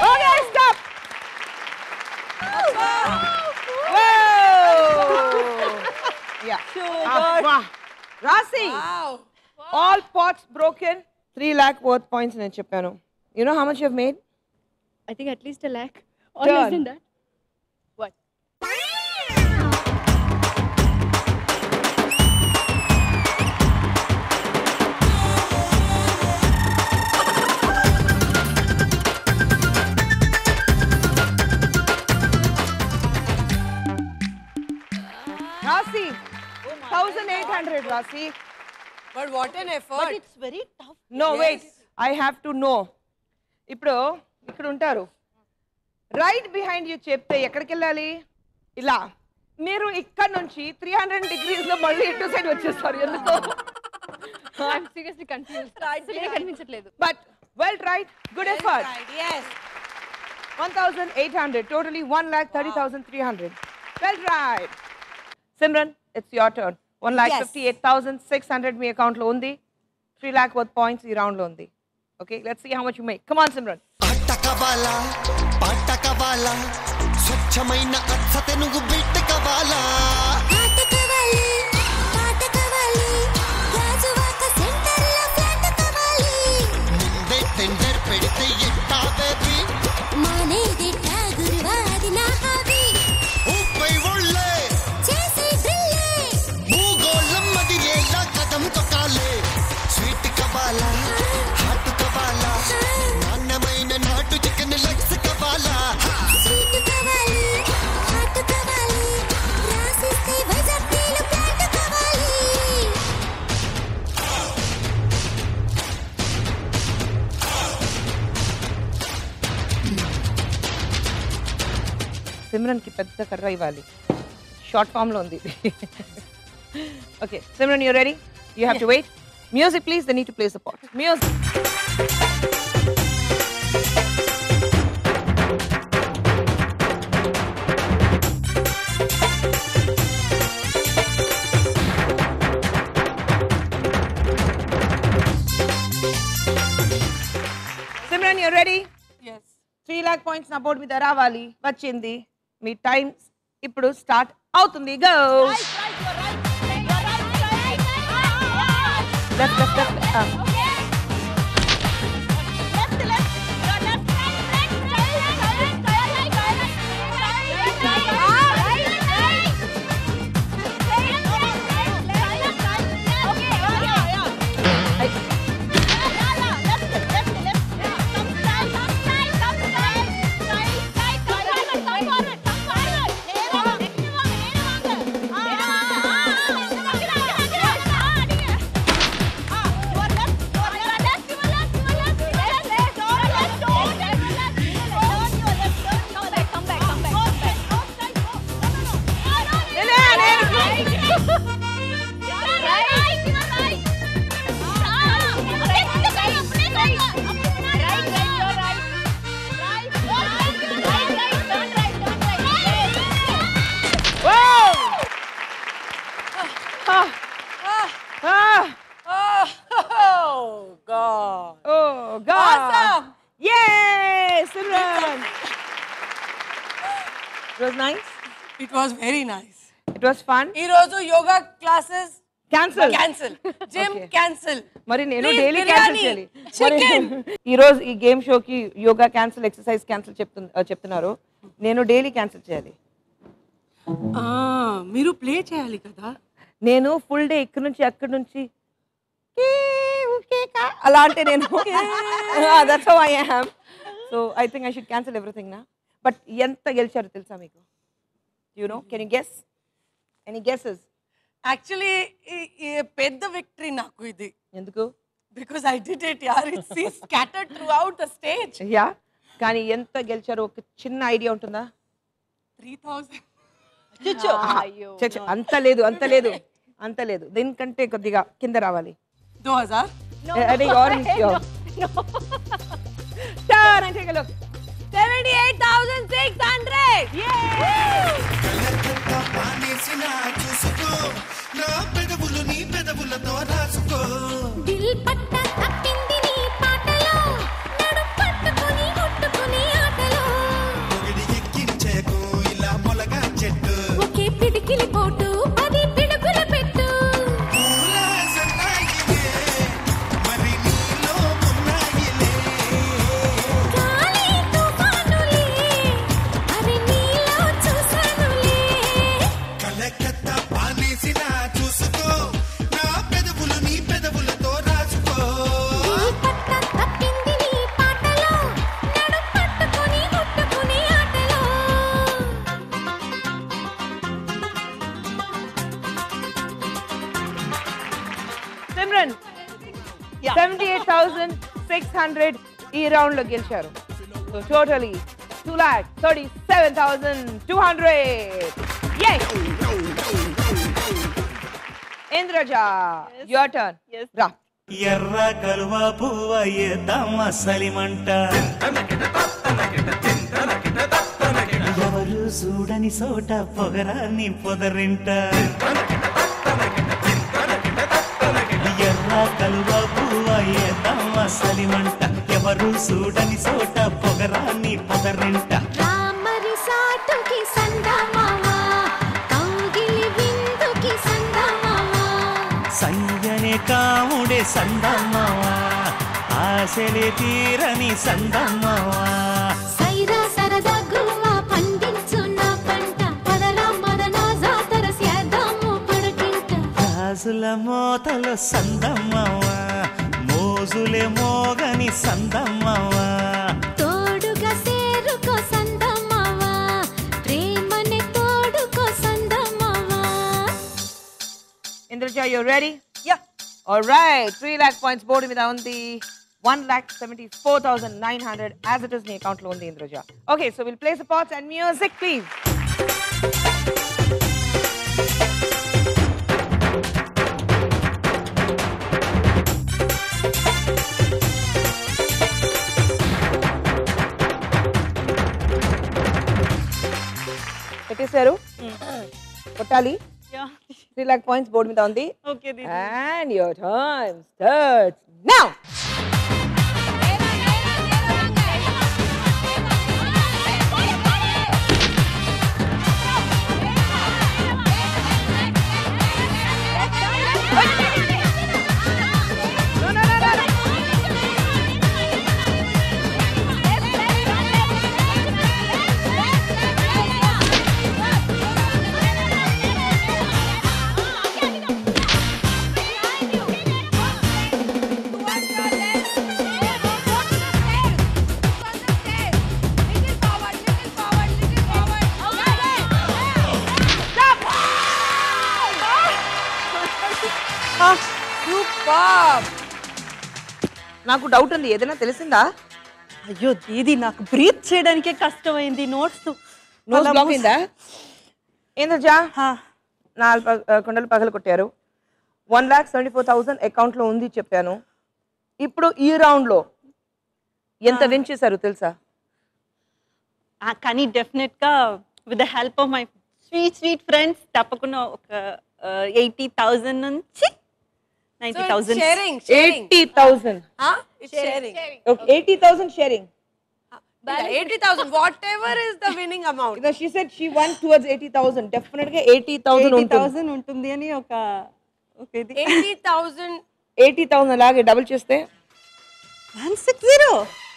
Okay, stop. Whoa. Yeah. Wow. Rasi. Wow. All pots broken. 3 lakh worth points in Chepano. You know how much you've made? I think at least 1 lakh or Done. less than that. What? Rasi. 1,800, Rasi. But what an effort. But it's very tough. No, Yes. wait. I have to know. ఇప్పుడు ఇక్కడ ఉంటారు రైట్ బిహైండ్ యూ చెప్తే ఎక్కడికి వెళ్ళాలి ఇలా మీరు ఇక్కడ నుంచి 300 degrees లో మళ్ళీ ఇటు సైడ్ వచ్చేస్తారు ఎందుకో I'm seriously confused. అసలే కనిపించట్లేదు. But well tried good effort Yes. 1,800 totally 1,30,300 well tried Simran it's your turn 1,58,600 me account లో ఉంది 3 lakh worth points ఈ రౌండ్ లో ఉంది okay let's see how much you make come on Simran అట్టకవాలా పాటకవాలా స్వచ్ఛమైన అచ్చతే నువ్వు బిట్టకవాలా ఆటకవాలి పాటకవాలి రాజువాక సెంటర్లో ఫ్లాట్ కావాలి ముందే టెండర్ పెడితే ఎట్టా బేబీ మానేదిట్టా గురువాది నా హాబీ ఊపై ఒళ్ళే చేసి డ్రిల్లే భూగోళం మదిరేలా కదం తొక్కాలే స్వీట్ కవాలా హాట్ కవాలా నాణ్యమైన నాటు చికెన్ లెగ్స్ కవాలా స్వీట్ కావాలి హాట్ కావాలి రాసిస్తే వైజాగ్లో ఫ్లాట్ కావాలి సిమ్రన్ కి పెద్ద కర్ర ఇవ్వాలి షార్ట్ ఫామ్ లో ఉంది okay Simran you ready you have to wait music please they need to place the pot music Simran you ready Yes. 3 lakh points నా బోర్డు మీద రావాలి వచ్చింది మీ టైం ఇప్పుడు స్టార్ట్ అవుతుంది go left left left Your left was nice. It was very nice. It was fun. ఈ రోజు yoga classes Cancel. Gym cancel మరి నేను Please, డైలీ biryani, క్యాన్సిల్ చేయాలి chicken. ఈ రోజు ఈ గేమ్ షోకి యోగా క్యాన్సిల్ ఎక్సర్సైజ్ క్యాన్సిల్ చెప్తున్నారు నేను డైలీ క్యాన్సిల్ చేయాలి మీరు ప్లే చేయాలి కదా నేను ఫుల్ డే ఇక్కడ నుంచి అక్కడి నుంచి అలా అంటే నేను that's how I am so I think I should cancel everything నా బట్ ఎంత గెలిచారు తెలుసా మీకు you know can you guess any guesses actually పెద్ద విక్టరీ నాకు ఇది ఎందుకు బికాజ్ ఐ డిడ్ ఇట్ యార్ it's scattered through out the stage yeah కానీ ఎంత గెలిచారు ఒక చిన్న ఐడియా ఉంటుందా 3000 అంత లేదు దీనికంటే కొద్దిగా కింద రావాలి 2000 అదే orange Turn and take a look. 78,000 దిల్ పట్ట తప్పింది నీ పాటలో నడు పట్టుకొని ముట్టుకొని ఆటలో ఒకే పిడికిలి పోటు 10 పిడుగుల పెట్టు గాలి తుఫానులే అరే నీలో చూసానులే కలకత్తా పానేసిన చూసుకో నా పెదవులు నీ పెదవులతో రాసుకో దిల్ పట్ట తప్పింది నీ పాటలో నడు పట్టుకొని ముట్టుకొని ఆటలో Simran, 78,600 ఈ రౌండ్ లో గెలిచారు so totally 2,37,200 Yay! Indraja your turn. రా ఎర్ర కలువ పువ్వ ఏద్దామ సలిమంట ఎవరు చూడని సోట పొగరాని పొదరింట ఎర్ర కలువ పువ్వ ఏద్దామ సలిమంట ఎవరు చూడని సోట పొగరాని పొదరింట రామరి సాటుకి సందమావా కౌగిలి విందుకి సందమావా సంజనే కాముడే సందమ్మవా ఆశలే తీరని సందమ్మవా సైరా సరదా గువ్వ పండించు నా పంట పదరా మదన జాతర సేద్దాము పడకింట గాజుల మోతలో సందమ్మవా మోజులే మోగని సందమ్మవా తోడుగా సేరుకో సందమావా ప్రేమనే తోడుకో సందమావా Indraja you ready? Yeah. All right. 3 lakh points board మీద ఉంది 1,74,900 as it is నీ account లో ఉంది Indraja. Okay, so we'll play the pots and music please. పెట్టేశారు కొట్టాలి 3 lakh points board మీద ఉంది Okay, Didi. and your time starts now. నాకు డౌట్ ఉంది ఏదైనా తెలిసిందా అయ్యో దీది నాకు బ్రీత్ చేయడానికే కష్టమైంది నోట్స్ నోస్ బ్లాక్ అయిందా ఏంద్రజ కొండలు పగలు కొట్టారు 1,74,000 అకౌంట్ లో ఉంది చెప్పాను ఇప్పుడు ఈ రౌండ్ లో ఎంత విన్ చేశారు తెలుసా కానీ డెఫినెట్ గా with the help of my sweet friends తప్పకుండా ఒక 80,000 నుంచి 90,000 sharing 80,000 it's sharing 80,000 sharing 80,000. Whatever is the winning amount. Because she said she won towards 80,000. Definitely 80,000 80,000 ఉంటుంది అని ఒక ఇది 80,000. 80,000 అలాగే డబుల్ చేస్తే 160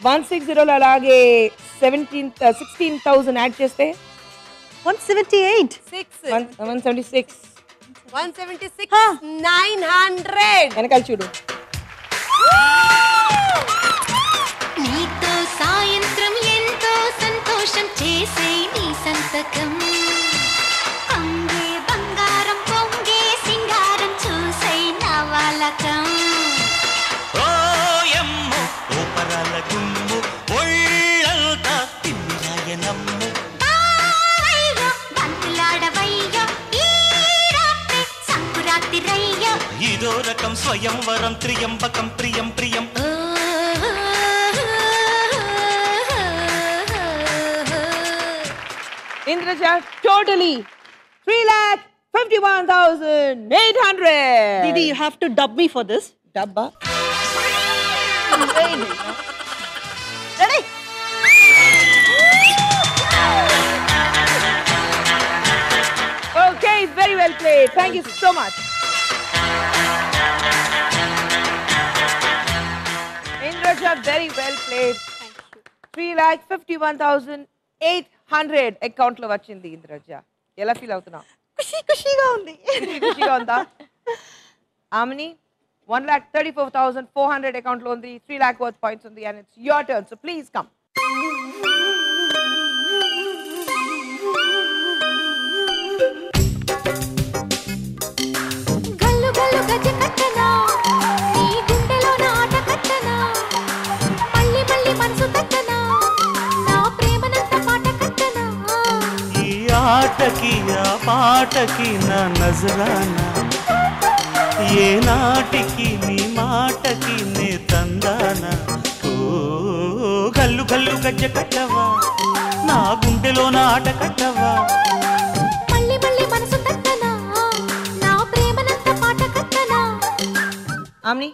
160 లో అలాగే 16,000 యాడ్ చేస్తే 178 176 176. 900. వెనకాల చూడు. నీతో సాయంత్రం ఎంతో సంతోషం చేసే నీ సంతకం అంగే బంగారం పొంగే సింగారం చూసే నవలకం ఓయమ్మో ఓపరాల గుమ్ము ఒళ్ళంతా తిమ్మిరాయనమ్ము అయ్యో బంతులాడవయ్యో ఈ రాత్రి సంకురాత్రి రయ్యో ఇదో రకం స్వయంవరం త్రియంబకం ప్రియం ప్రియం Indraja, totally 3,51,800. Didi, you have to dub me for this. Dubba. Ready? Okay, very well played. Thank you so much. Indraja, very well played. 3,51,800 account లో వచ్చింది ఇంద్రజ. ఎలా ఫీల్ అవుతున్నావు? ఖుషీగా ఉంది. ఖుషీగా ఉందా? ఆమెని 1,34,400 అకౌంట్ లో ఉంది. 3 lakh worth points ఉంది and it's your turn. So please come. గల్లు గల్లు గజ కట్టనా నీ గుండెలో నాట కట్టనా మళ్ళీ మళ్ళీ మనసు తట్టనా నా ప్రేమనంత పాట కట్టనా ఈ ఆటకి ఆ పాటకి నా నజరానా ఏ నాటికి నీ మాటకి నే తందానా ఓ గల్లు గల్లు గజ్జ కట్టవా నా గుండెలో నా ఆట కట్టవా మళ్ళీ మళ్ళీ మనసు తట్టనా నా ప్రేమనంత పాట కట్టనా ఆమెని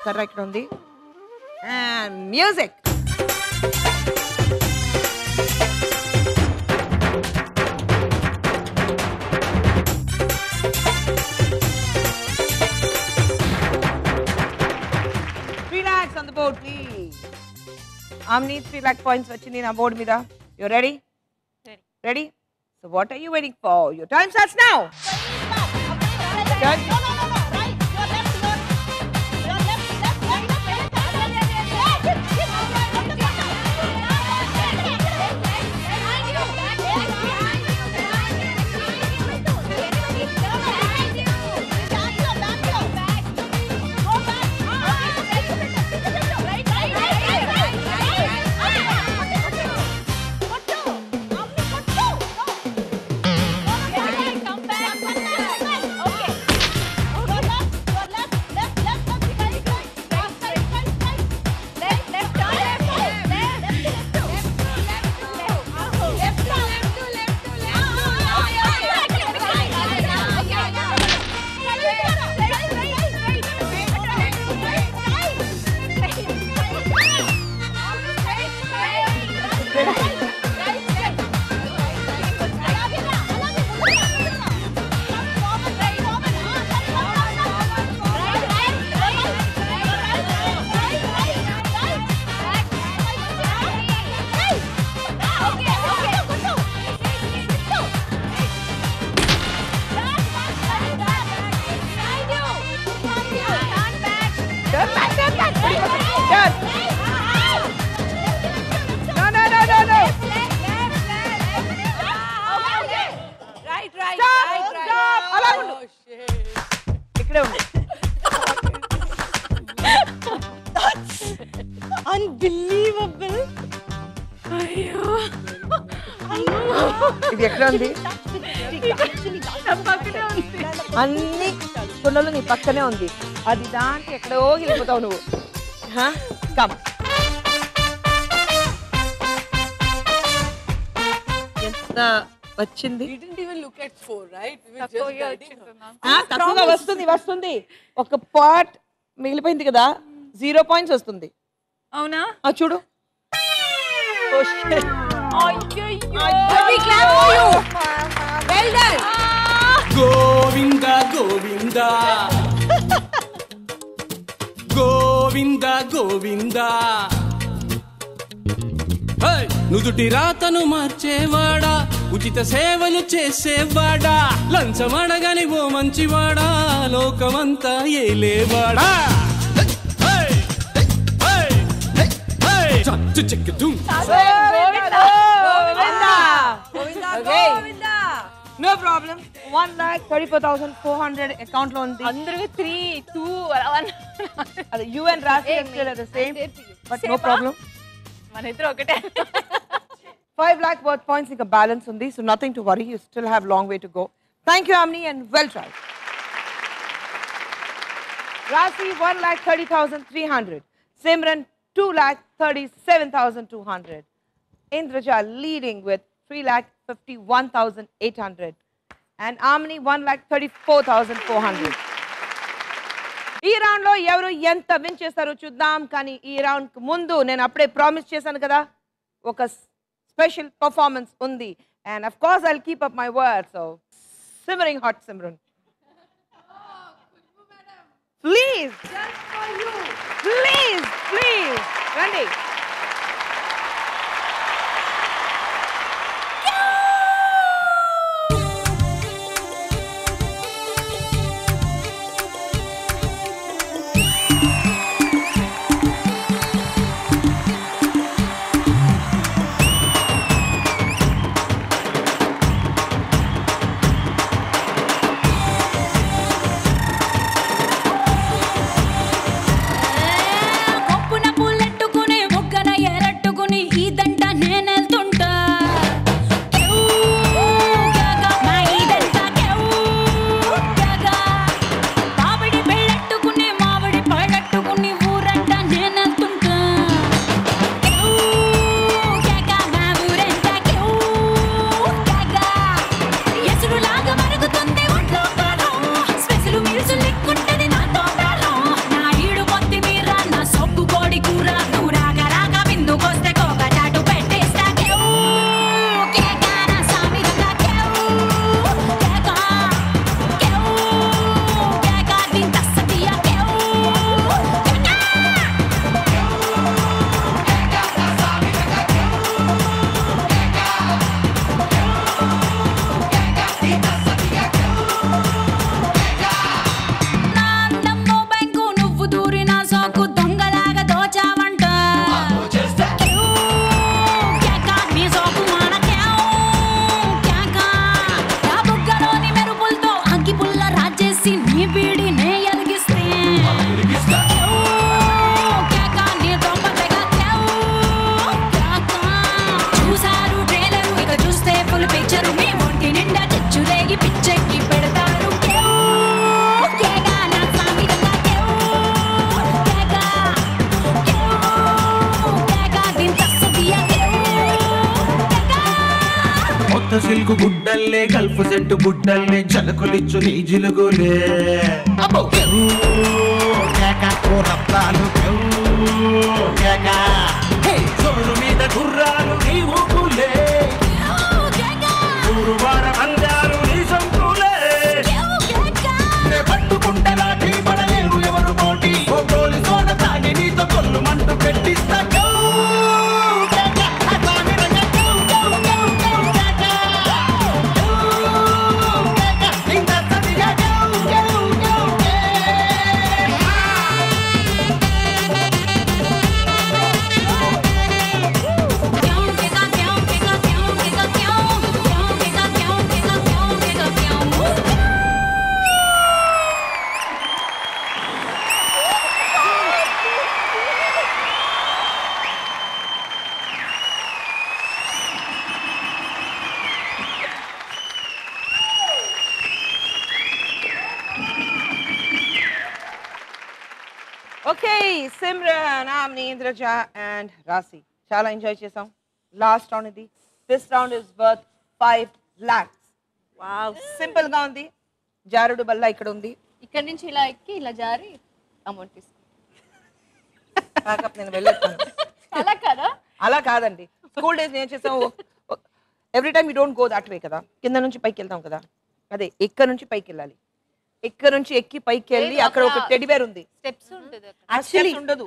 కర్ర ఇక్కడ ఉంది. And music. On the board, please. Amni, 3 lakh points vachindi na board mida. You ready? Ready? So what are you waiting for? Your time starts now. Unbelievable. ఇది ఎక్కడ ఉంది? అన్ని కుండలు నీ పక్కనే ఉంది. అది దాంట్లో ఎక్కడో వెళ్ళిపోతావు నువ్వు. కమ్. ఎంత వచ్చింది? తక్కువగా వస్తుంది. ఒక పార్ట్ మిగిలిపోయింది కదా, 0 points వస్తుంది. అవునా? చూడు. Oh shit. అయ్యయ్యో. We clap for you. Well done. Govinda Govinda Govinda Govinda నుదుటి రాతను మార్చేవాడా ఉచిత సేవలు చేసేవాడా లంచమడగని ఓ మంచివాడా లోకమంతా ఏలేవాడా No problem. 1,34,400 account loan. Under 3, 2, 1. You and Rasi are still at the same. But no problem. మన ఇద్దరు ఒకటే. 5 lakh worth points in balance undi, so nothing to worry. You still have long way to go. Thank you, Amni, and well tried. Rasi 1,30,300. Simran 2,37,200. Indraja leading with 3,51,800. And Amni 1,34,400. ఈ రౌండ్ లో ఎవరు ఎంత విన్ చేస్తారో చూద్దాం. కానీ ఈ రౌండ్ కు ముందు నేను అప్పుడే ప్రామిస్ చేశాను కదా, ఒక స్పెషల్ పర్ఫార్మెన్స్ ఉంది. And of course I will keep up my word. So సిమ్మరింగ్ hot Simran, please please please రండి. సిల్కు గుడ్డల్లే గల్ఫ్ సెట్టు గుడ్డల్లే జలకులిచ్చు నీ జిలుగులే జోరు మీద గుర్రాలు నీ ఊపులే ఊరువార అందాలు నీ సంపులే పట్టుకుంటే లాఠీ పడలేరు ఎవరు పోటీ ఓ గోలి సోడ తాగి నీతో Kollu Mantu పెట్టిస్తా Okay, Simran, Amni, Indraja and Rasi. Chala enjoy chesam. Last round idi. This round is worth 5 lakhs. Wow, simple ga undi. Jarudu balla ikkada undi. ఇక్కడ నుంచి ఇలా ఎక్కి ఇలా జారి అమౌంట్ తీసుకో. Backup nenu vellettanu. అలా కదా? అలా కాదండి. స్కూల్ డేస్ ఏం చేస్తాం every time you don't go that way కదా, కింద నుంచి పైకి వెళ్తాం కదా, అదే ఇక్కడ నుంచి పైకి వెళ్ళాలి. ఇక్కడ నుంచి ఎక్కి పైకి వెళ్ళి అక్కడ ఒక టెడ్డీ బేర్ ఉంది. స్టెప్స్ ఉంటుంది.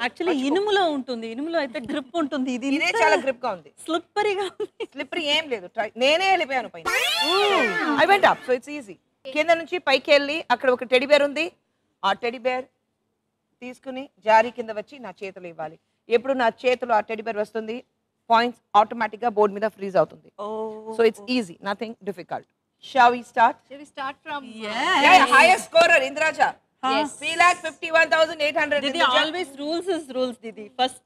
యాక్చువల్లీ ఇనుములో ఉంటుంది, ఇనుములో అయితే గ్రిప్ ఉంటుంది. ఇదే చాలా గ్రిప్ గా ఉంది, స్లిప్పరీగా ఉంది. స్లిప్పరీ ఏం లేదు, నేనే వెళ్ళిపోయాను పైన. I went up, so it's easy. కింద నుంచి పైకి వెళ్ళి అక్కడ ఒక టెడ్డీ బేర్ ఉంది, ఆ టెడ్డీ బేర్ తీసుకుని జారీ కింద వచ్చి నా చేతులు ఇవ్వాలి. ఎప్పుడు నా చేతిలో ఆ టెడ్డీ బేర్ వస్తుంది, పాయింట్స్ ఆటోమేటిక్ గా బోర్డు మీద ఫ్రీజ్ అవుతుంది. So it's easy, nothing difficult. Shall we start? Shall we start from highest scorer Indraja? Yes. 3,51,800. Didi, always rules is rules, Didi. First,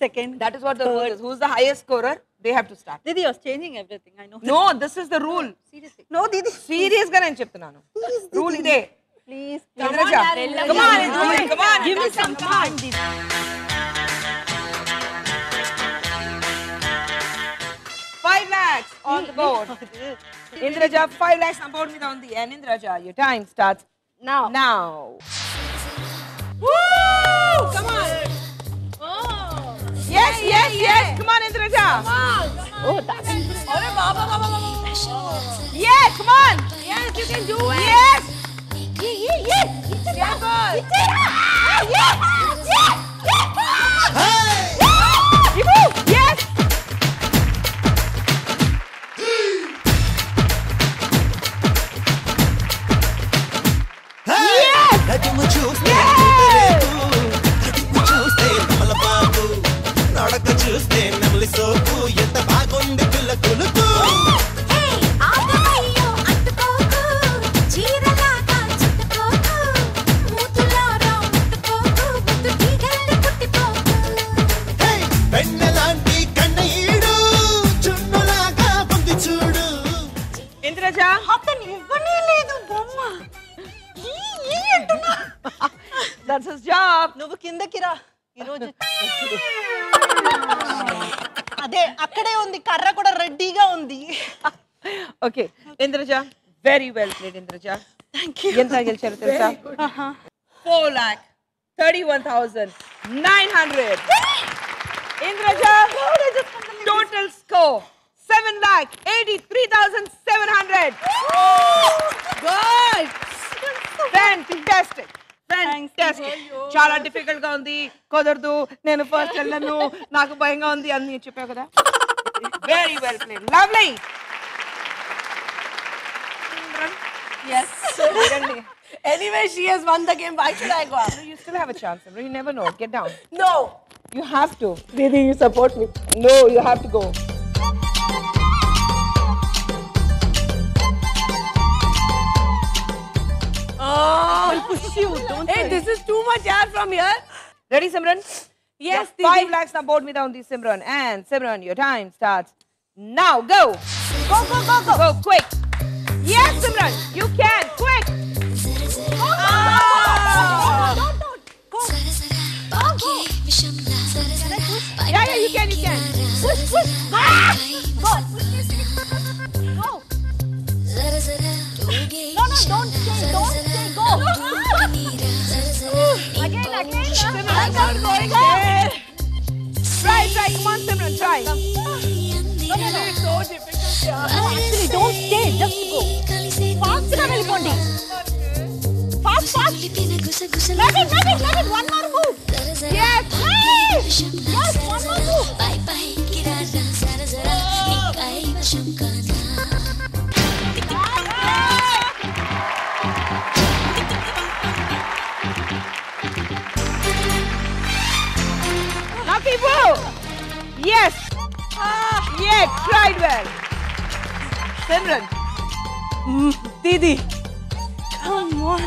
second. That is what the rule is. Who's the highest scorer? They have to start. Didi, you're changing everything. I know. No, this is the rule. Seriously. No, Didi. Serious ga nenu cheptunanu. Rule ide. Please. Indraja. Come on, Indraja. Come on. Give me some time, Didi. $5 lakhs on the board. Indraja, 5 lakhs on board మీద ఉంది. And Indraja, your time starts now. Woo! Come on. Oh. Yes. Come on, Indraja. Come on. Oh, that's interesting. Arey baba. Yeah, come on. Yes, you can do it. Yes. Yes. Yes. నడుము చూస్తే చూస్తే కమలపాకు, నడక చూస్తే నెమలి సోకు, ఎంత బాగుంది పిల్ల కొలుకు. పెన్నెలాంటి కన్నీడు చున్నులాగా ఉంది చూడు. Indraja, అతను ఇవ్వనే లేదు బొమ్మ. that's his job. నువ్వు కిందకి రా ఈరోజు. అదే అక్కడే ఉంది, కర్ర కూడా రెడీగా ఉంది. Okay, Indraja, very well played, Indraja. Thank you. ఎంత గెలిచారు తెలుసా? 4,31,900. Indraja, total score 7,83,700. Good. Fantastic. చాలా డిఫికల్ట్ గా ఉంది, కుదరదు, నేను ఫస్ట్ వెళ్ళను, నాకు భయంగా ఉంది అని చెప్పావు కదా. Very well played, lovely. Yes. Anyway, she has won the game. Why should I go out? You still have a chance. You never know. Get down. No. You have to. Didi, you support me. No, you have to go. Oh, push you. Don't hey, this is too much air from here. Ready, Simran? Yes, Didi. 5 lakhs on board me down the Simran. And Simran, your time starts now. Go. Go quick. Yes, Simran, you can. Quick. Yeah, you can. Push. Go. No, don't stay. Go. Again. Simran, I'm not going there. Try. Come on, Simran, try. It's so difficult. No, actually, don't stay. Just go. Fast గా వెళ్ళిపోండి. Fast. Let it. One more move. Yes. Yes, one more move. Lucky Boo. Yes. Yeah, tried well. Simran. Didi. Come on.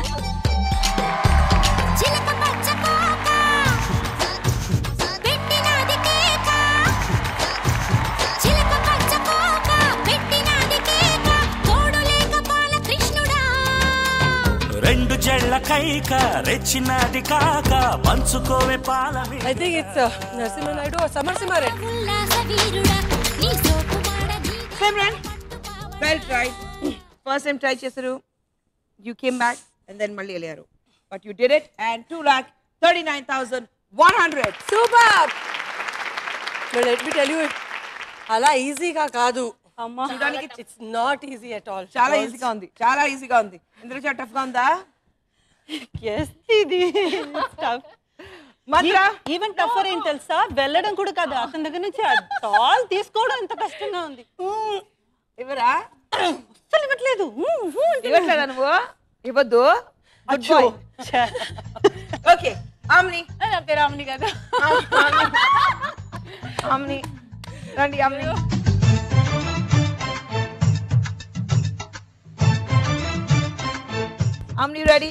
రెండు జళ్ళ కైక రెచ్చినది కాక పంచుకోవే పాలవి. I think it's Narasimha Naidu or Samarsimha Reddy. Simran, well tried. First time try చేసారు. You came back and then మళ్ళీ వెళ్ళారు. But you did it and 2,39,100. Super. But let me tell you, అలా ఈజీగా కాదు చూడడానికి it's not easy at all. చాలా ఈజీగా ఉంది, చాలా ఈజీగా ఉంది. ఇంద్రజ టఫ్ గా ఉందా? ఇది మంత్ర ఈవెన్ టఫర్ ఏం తెలుసా, వెళ్ళడం కూడా కాదు, అతని దగ్గర నుంచి టాల్ తీసుకోవడం ఎంత కష్టంగా ఉంది. ఇవ్వరా? అసలు ఇవ్వట్లేదు. ఇవ్వట్లేదా నువ్వు? ఇవ్వద్దు. Okay omni. నా పేరు ఆమ్ని కదా. ఆమ్ని రండి. Omni omni ready?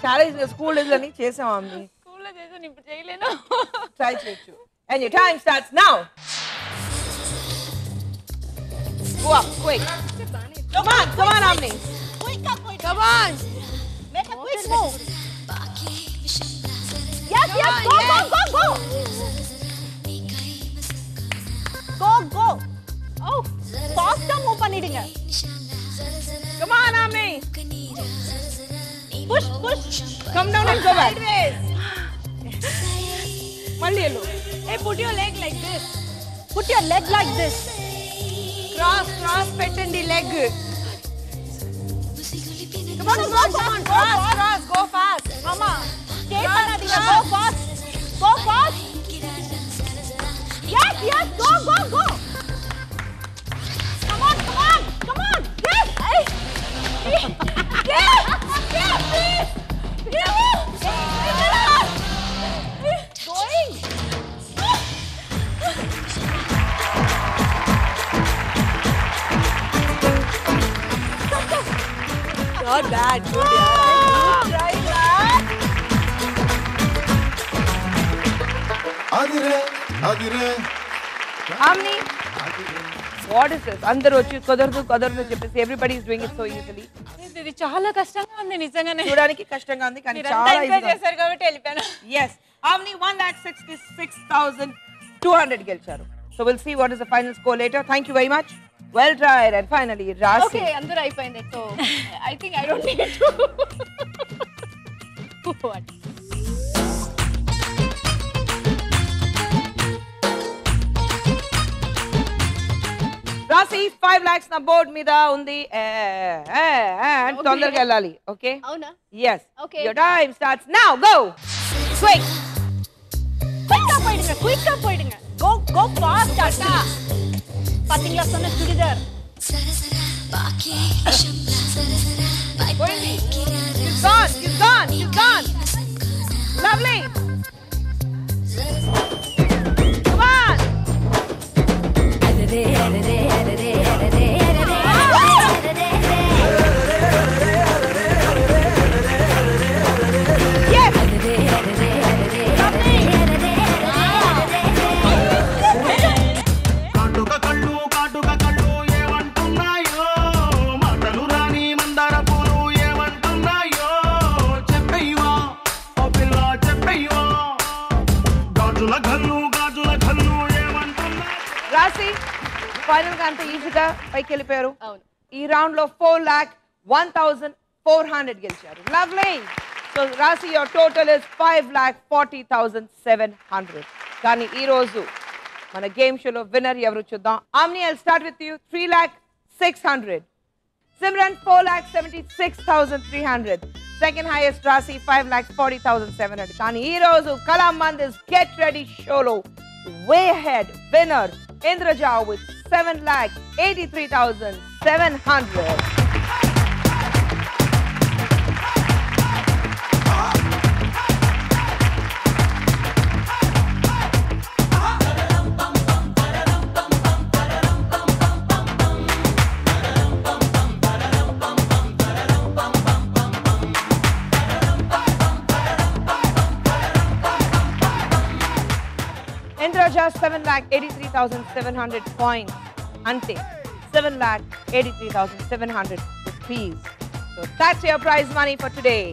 చాలా స్కూల్ డేస్ అని చేసాం ఆమ్ని. స్కూల్లో చేసాను, ఇప్పుడు చేయలేను. ట్రై చేయొచ్చు. And your time starts now. Go up, quick. Come on, Amni. Come on. Make a quick move. Yes, go. Go. Oh, faster move பண்ணிடுங்க. Come on, Amni. Push. Come down and go back. Sideways. Malli hello. Hey, put your leg like this. Put your leg like this. Cross పెట్టండి leg. Come on. Go fast. Mama. Stay பண்ணாதீங்க. Go fast. Yes. Go. Come on. Yes. Yes, please. Going. Not bad. Good, Try that. Adhire Amni, what is this? అందరూ వచ్చి కుదరదు చెప్పేసి everybody is doing it so easily. ఇది చాలా కష్టంగా ఉంది నిజంగానే. చూడడానికి కష్టంగా ఉంది కానీ మీరంతా చాలా ఎంకరేజ్ ఈజీగా చేశారు కాబట్టి వెళ్ళిపోయాను. Yes. Amni 1,66,200 గెలిచారు. So we'll see what is the final score later. Thank you very much. Well tried. And finally, Rasi. Okay, అందరూ అయిపోయింది. So I think I don't need to. What? Rasi 5 lakhs na board మీద ఉంది. And తొందరగా వెళ్ళాలి. Okay? అవునా? Yes. Okay. Your time starts now. Go. Quick. Quick-ஆ போயிடுங்க. Go fast அக்கா. பாத்தீங்களா சொன்ன churidar. She's gone. Lovely. Come on. Yes. కాటుక కళ్ళు ఏమంటున్నాయో, మాటలు రాని మందార పూలు ఏమంటున్నాయో, చెప్పయ్యవా ఓ పిల్ల చెప్పయ్యవా, గాజుల గల్లు ఏమంటున్నా. రాసి ఫైనల్ గా అంత ఈజీగా పైకి వెళ్ళిపోయారు. అవును. ఈ రౌండ్ లో 4,01,400 గెలిచారు. లవ్లీ. సో రాసి యువర్ టోటల్ ఇస్ 5,40,700. కానీ ఈ రోజు మన గేమ్ షోలో విన్నర్ ఎవరు చూద్దాం. Omni I'll start with you. 3,06,000. Simran 4,76,300. Second highest రాసి 5,40,700. కానీ ఈ రోజు కళామందిర్ గెట్ రెడీ షోలో way ahead winner Indraja with 7,83,700. Indraja 7,83,700 points. Ante 7,83,700 rupees. So that's your prize money for today.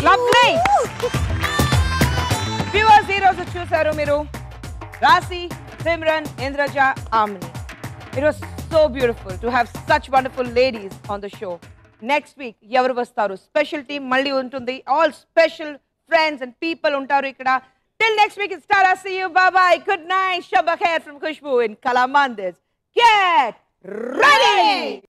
Lovely. Viewers, heroes చూసారు మీరు. Rasi, Simran, Indraja, Amni. It was so beautiful to have such wonderful ladies on the show. Next week ఎవరు వస్తారు? Special team మళ్ళీ ఉంటుంది. All special friends and people ఉంటారు ఇక్కడ. Till next week, it's Tara. See you. Bye-bye. Good night. Shabba khair from Khushbu in Kala Mandirs. Get ready!